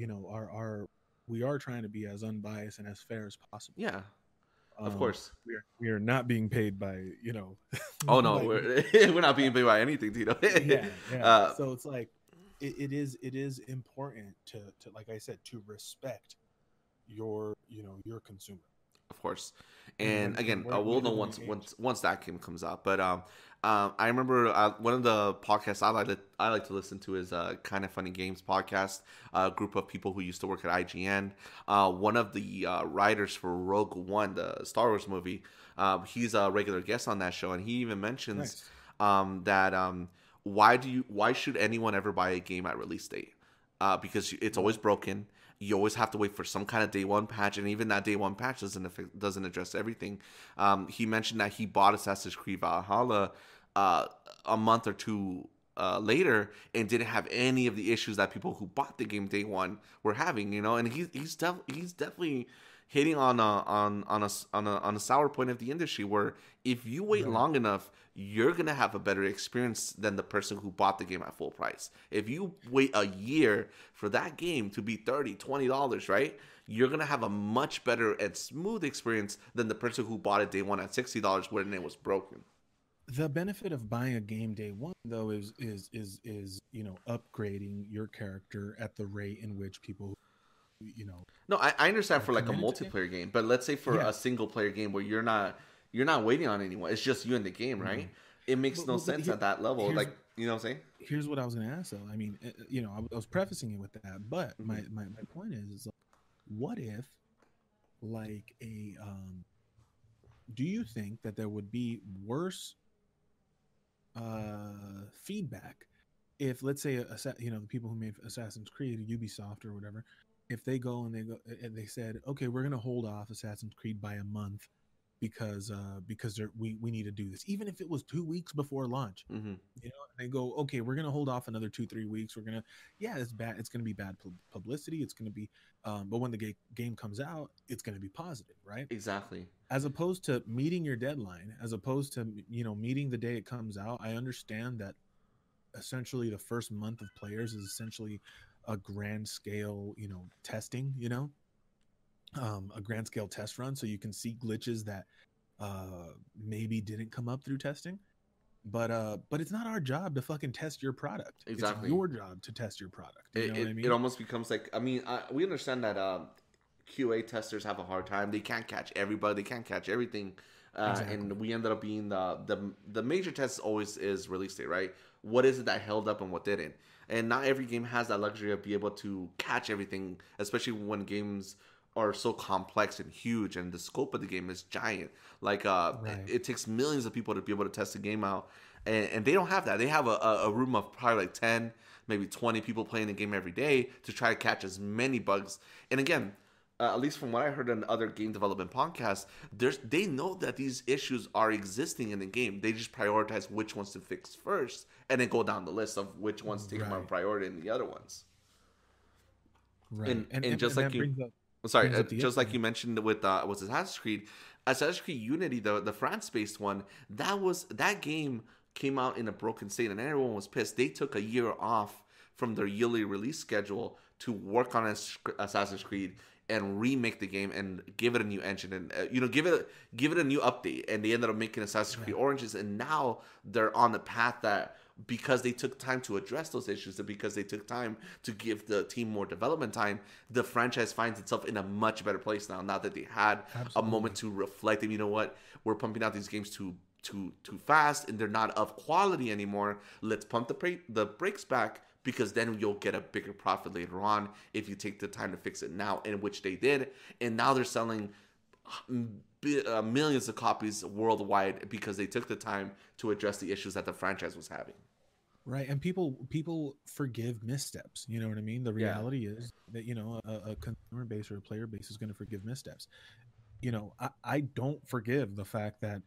we are trying to be as unbiased and as fair as possible. Yeah, of course. We are not being paid by, Oh no, by, we're not being paid by anything, Tito. yeah. So it's like it is important to like I said, to respect your consumer. Of course, and again, we'll know once that game comes out. But I remember one of the podcasts I like to listen to is Kind of Funny Games podcast, a group of people who used to work at IGN. One of the writers for Rogue One, the Star Wars movie, he's a regular guest on that show, and he even mentions that why should anyone ever buy a game at release date? Because it's always broken. You always have to wait for some kind of day one patch, and even that day one patch doesn't address everything. He mentioned that he bought Assassin's Creed Valhalla a month or two later and didn't have any of the issues that people who bought the game day one were having. And he's definitely hitting on a sour point of the industry, where if you wait long enough, you're gonna have a better experience than the person who bought the game at full price. If you wait a year for that game to be $30-$20, right, you're gonna have a much better and smooth experience than the person who bought it day one at $60 when it was broken. The benefit of buying a game day one, though, is upgrading your character at the rate in which people, No, I understand for like a multiplayer game, but let's say for a single player game where you're not waiting on anyone, it's just you in the game, right? Mm-hmm. It makes no sense at that level. Like, you know what I'm saying? Here's what I was going to ask, though. I mean, I was prefacing it with that, but my point is like, what if, like, do you think that there would be worse feedback if, let's say, the people who made Assassin's Creed, Ubisoft or whatever, if they go and they said, okay, we're going to hold off Assassin's Creed by a month because we need to do this, even if it was 2 weeks before launch, and they go, okay, we're going to hold off another 2-3 weeks. We're going to, it's bad. It's going to be bad publicity. It's going to be, but when the game comes out, it's going to be positive, right? Exactly. As opposed to meeting your deadline, as opposed to, meeting the day it comes out. I understand that essentially the first month of players is essentially a grand scale, testing, a grand scale test run. So you can see glitches that maybe didn't come up through testing, but it's not our job to fucking test your product. Exactly. It's your job to test your product. You know what I mean? It almost becomes like, we understand that QA testers have a hard time. They can't catch everybody. They can't catch everything. Exactly. And we ended up being the major test always is release date, right? What is it that held up and what didn't? And not every game has that luxury of being able to catch everything, especially when games are so complex and huge and the scope of the game is giant. Like it takes millions of people to be able to test the game out, and they don't have that. They have a room of probably like 10, maybe 20 people playing the game every day to try to catch as many bugs. And again, at least from what I heard in other game development podcasts, they know that these issues are existing in the game. They just prioritize which ones to fix first, and then go down the list of which ones take more priority than the other ones. Right. And just like you, just like you mentioned with Assassin's Creed Unity, the France-based one, that game came out in a broken state, and everyone was pissed. They took a year off from their yearly release schedule to work on Assassin's Creed and remake the game and give it a new engine and give it a new update. And they ended up making Assassin's Creed Origins, and now they're on the path that, because they took time to address those issues and because they took time to give the team more development time, the franchise finds itself in a much better place now. Now that they had a moment to reflect, and you know what, we're pumping out these games too fast and they're not of quality anymore. Let's pump the brakes back, because then you'll get a bigger profit later on if you take the time to fix it now, in which they did. And now they're selling millions of copies worldwide because they took the time to address the issues that the franchise was having. Right, and people forgive missteps. You know what I mean? The Yeah. reality is that a consumer base or a player base is going to forgive missteps. I don't forgive the fact that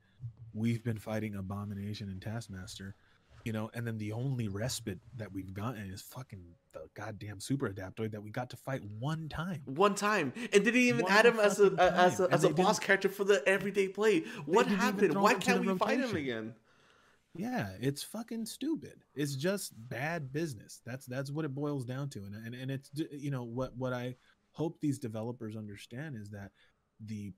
we've been fighting Abomination and Taskmaster, and then the only respite that we've gotten is fucking the goddamn Super Adaptoid that we got to fight one time. And didn't even add him as a boss didn't. character for the everyday play. What didn't even happened? throw Why him into can't the we fight him rotation. again? Yeah, it's fucking stupid. It's just bad business. That's what it boils down to. And it's what I hope these developers understand is that the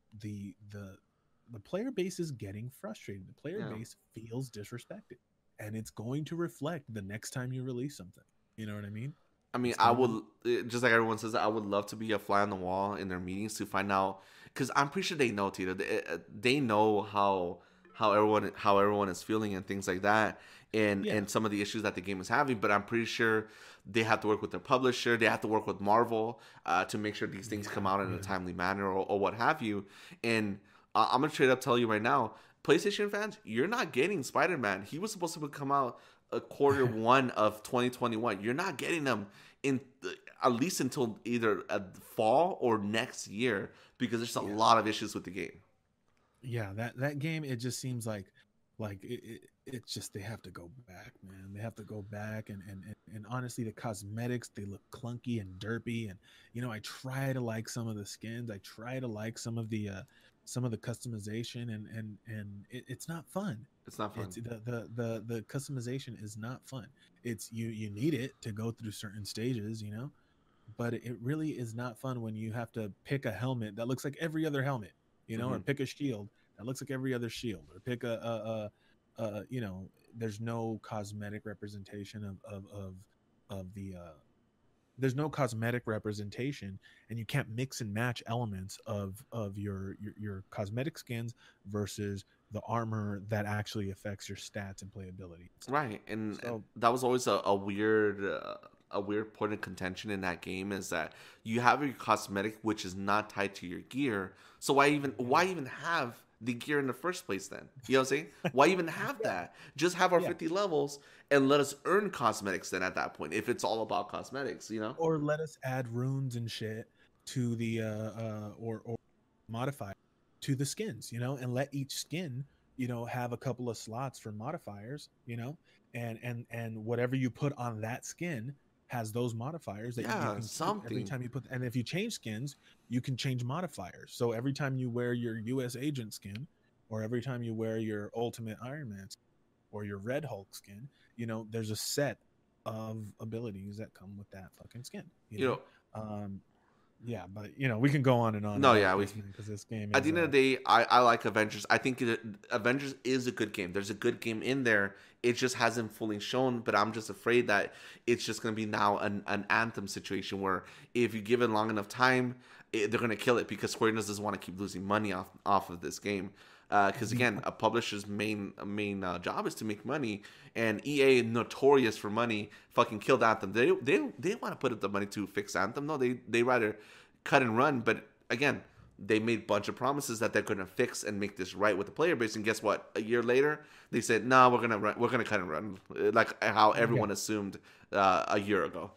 player base is getting frustrated. The player Yeah. base feels disrespected, and it's going to reflect the next time you release something. You know what I mean? I mean, It's I going would just like everyone says, I would love to be a fly on the wall in their meetings to find out, because I'm pretty sure they know, Tito. They know how everyone is feeling and things like that, and some of the issues that the game is having. But I'm pretty sure they have to work with their publisher. They have to work with Marvel to make sure these things come out in a timely manner or what have you. And I'm gonna straight up tell you right now, PlayStation fans, you're not getting Spider-Man. He was supposed to come out quarter one of 2021. You're not getting them in at least until either fall or next year, because there's a lot of issues with the game. Yeah, that game, it just seems like it's just they have to go back, man. They have to go back, and honestly, the cosmetics, they look clunky and derpy, and I try to like some of the skins, I try to like some of the customization, and it's not fun. It's not fun. It's the customization is not fun. It's you need it to go through certain stages, but it really is not fun when you have to pick a helmet that looks like every other helmet, or pick a shield that looks like every other shield, or pick there's no cosmetic representation of the there's no cosmetic representation, and you can't mix and match elements of your cosmetic skins versus the armor that actually affects your stats and playability. Right, and that was always a weird point of contention in that game, is that you have your cosmetic which is not tied to your gear. So why even have the gear in the first place then? You know what I'm saying? Why even have that? Just have our 50 levels and let us earn cosmetics then at that point, if it's all about cosmetics, Or let us add runes and shit to the or modify to the skins, and let each skin, have a couple of slots for modifiers, and whatever you put on that skin has those modifiers that you can something every time you put. And if you change skins, you can change modifiers. So every time you wear your US Agent skin, or every time you wear your Ultimate Iron Man skin, or your Red Hulk skin, there's a set of abilities that come with that fucking skin. Yeah, but we can go on and on. No, yeah, because this game is, at the end of the day, I like Avengers. I think Avengers is a good game. There's a good game in there. It just hasn't fully shown, but I'm just afraid that it's just going to be now an Anthem situation where if you give it long enough time, they're going to kill it, because Square-Enix doesn't want to keep losing money off of this game. Because again, a publisher's main job is to make money, and EA, notorious for money, fucking killed Anthem. They want to put up the money to fix Anthem. No, they rather cut and run. But again, they made a bunch of promises that they're going to fix and make this right with the player base. And guess what? A year later, they said, "No, we're gonna cut and run," like how everyone assumed a year ago.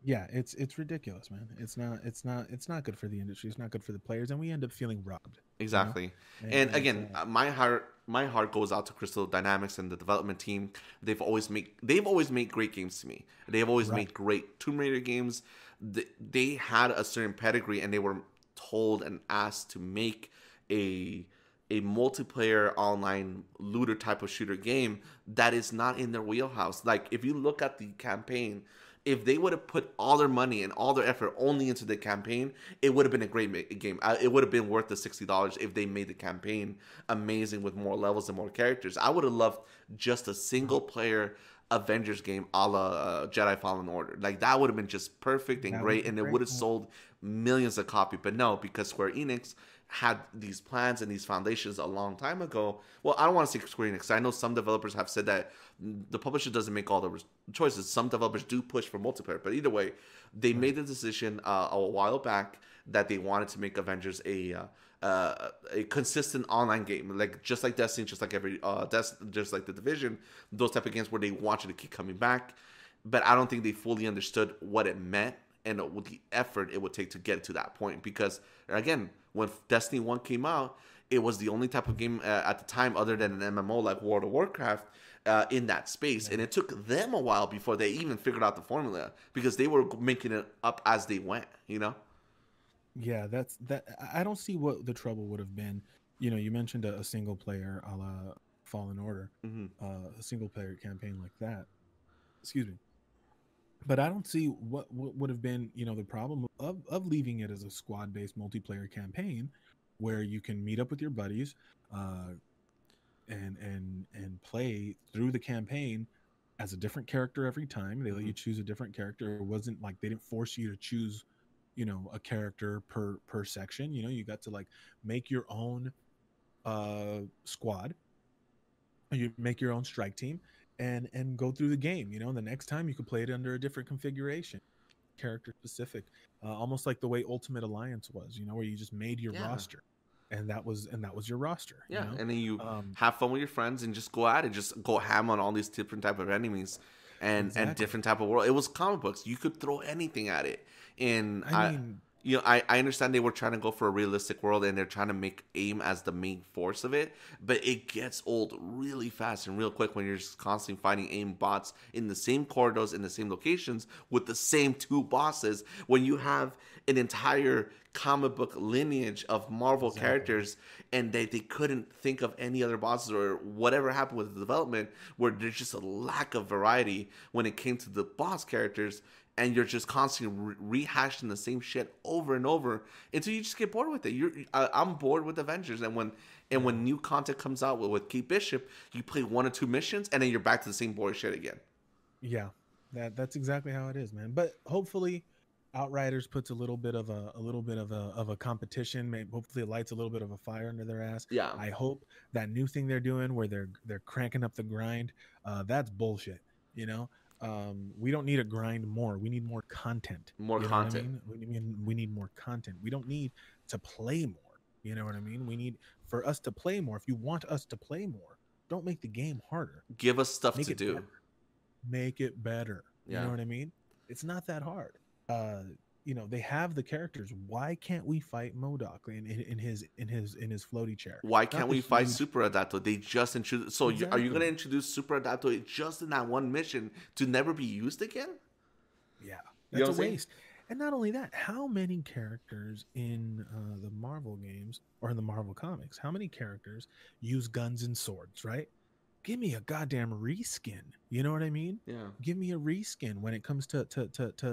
Yeah, it's ridiculous, man. It's not good for the industry. It's not good for the players, and we end up feeling robbed. Exactly. And again, my heart goes out to Crystal Dynamics and the development team. They've always made great games to me. They've always made great Tomb Raider games. They had a certain pedigree, and they were told and asked to make a multiplayer online looter type of shooter game that is not in their wheelhouse. Like, if you look at the campaign, if they would have put all their money and all their effort only into the campaign, it would have been a great game. It would have been worth the $60 if they made the campaign amazing with more levels and more characters. I would have loved just a single player Avengers game a la Jedi Fallen Order. Like, that would have been just perfect and great, and it would have sold millions of copies. But no, because Square-Enix had these plans and these foundations a long time ago. Well, I don't want to say Square-Enix. I know some developers have said that the publisher doesn't make all the choices. Some developers do push for multiplayer. But either way, they made the decision a while back that they wanted to make Avengers a a consistent online game, like just like Destiny, just like just like the Division, those type of games where they want you to keep coming back. But I don't think they fully understood what it meant and what the effort it would take to get to that point. Because again, when Destiny 1 came out, it was the only type of game at the time, other than an MMO like World of Warcraft, in that space. And it took them a while before they even figured out the formula, because they were making it up as they went, you know? Yeah, that's that. I don't see what the trouble would have been. You mentioned a single player a la Fallen Order, a single player campaign like that. Excuse me. But I don't see what would have been, the problem of leaving it as a squad-based multiplayer campaign, where you can meet up with your buddies, and play through the campaign as a different character every time. They let you choose a different character. It wasn't like they didn't force you to choose, a character per section. You got to like make your own squad. You make your own strike team and go through the game. The next time you could play it under a different configuration, character specific, almost like the way Ultimate Alliance was, where you just made your roster, and that was your roster. And then you have fun with your friends and just go at it, just go ham on all these different type of enemies and different type of world. It was comic books. You could throw anything at it. And I understand they were trying to go for a realistic world, and they're trying to make aim as the main force of it, but it gets old really fast and real quick when you're just constantly fighting aim bots in the same corridors, in the same locations, with the same two bosses, when you have an entire comic book lineage of Marvel characters, and they couldn't think of any other bosses, or whatever happened with the development, where there's just a lack of variety when it came to the boss characters. And you're just constantly rehashing the same shit over and over until you just get bored with it. I'm bored with Avengers, and when new content comes out with Kate Bishop, you play 1 or 2 missions, and then you're back to the same boring shit again. Yeah, that's exactly how it is, man. But hopefully, Outriders puts a little bit of a competition. Maybe hopefully it lights a little bit of a fire under their ass. Yeah, I hope that new thing they're doing where they're cranking up the grind. That's bullshit. We don't need a grind more. We need more content. More content. We need more content. We don't need to play more. You know what I mean? We need for us to play more. If you want us to play more, don't make the game harder. Give us stuff to do. Better. Make it better. Yeah. You know what I mean? It's not that hard. They have the characters. Why can't we fight MODOK in his floaty chair? Why can't we fight Super Adapto? They just introduced. So are you going to introduce Super Adapto just in that one mission to never be used again? Yeah, that's a waste. And not only that, how many characters in the Marvel games or in the Marvel comics? How many characters use guns and swords? Right? Give me a goddamn reskin. You know what I mean? Yeah. Give me a reskin when it comes to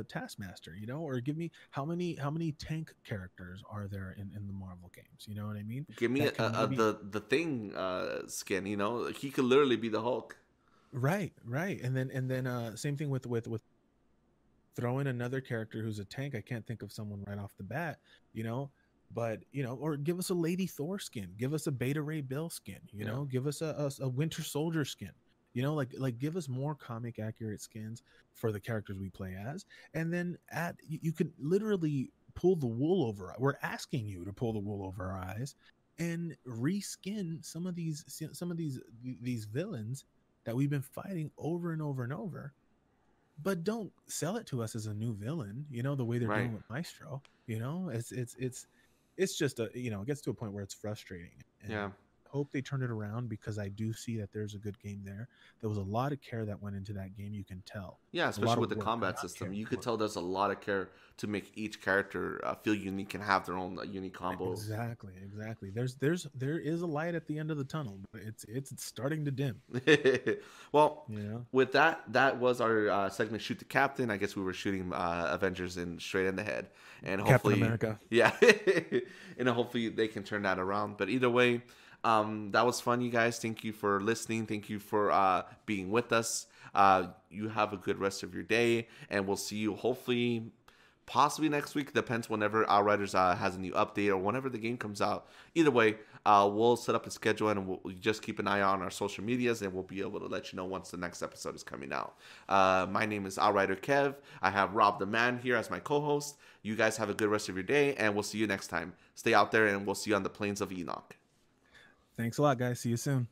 Taskmaster, or give me how many tank characters are there in the Marvel games? You know what I mean? Give me the Thing skin, he could literally be the Hulk. Right. And then same thing with throw in another character who's a tank. I can't think of someone right off the bat, but or give us a Lady Thor skin, give us a Beta Ray Bill skin, give us a Winter Soldier skin, like give us more comic accurate skins for the characters we play as, and then you could literally pull the wool over. We're asking you to pull the wool over our eyes and reskin some of these villains that we've been fighting over and over and over. But don't sell it to us as a new villain, the way they're doing with Maestro. It's just it gets to a point where it's frustrating. And I hope they turn it around, because I do see that there's a good game there. There was a lot of care that went into that game. You can tell. Yeah, especially with the combat system. You could tell there's a lot of care to make each character feel unique and have their own unique combos. Exactly. There is a light at the end of the tunnel, but it's starting to dim. Well, with that was our segment Shoot the Captain. I guess we were shooting Avengers straight in the head, and hopefully Captain America. Yeah, and hopefully they can turn that around. But either way, that was fun, you guys. Thank you for listening. Thank you for being with us. You have a good rest of your day, and we'll see you hopefully possibly next week. Depends whenever Outriders has a new update or whenever the game comes out. Either way, we'll set up a schedule, and we'll just keep an eye on our social medias, and we'll be able to let you know once the next episode is coming out. My name is Outrider Kev. I have Rob the Man here as my co-host. You guys have a good rest of your day, and we'll see you next time. Stay out there, and we'll see you on the plains of Enoch. Thanks a lot, guys. See you soon.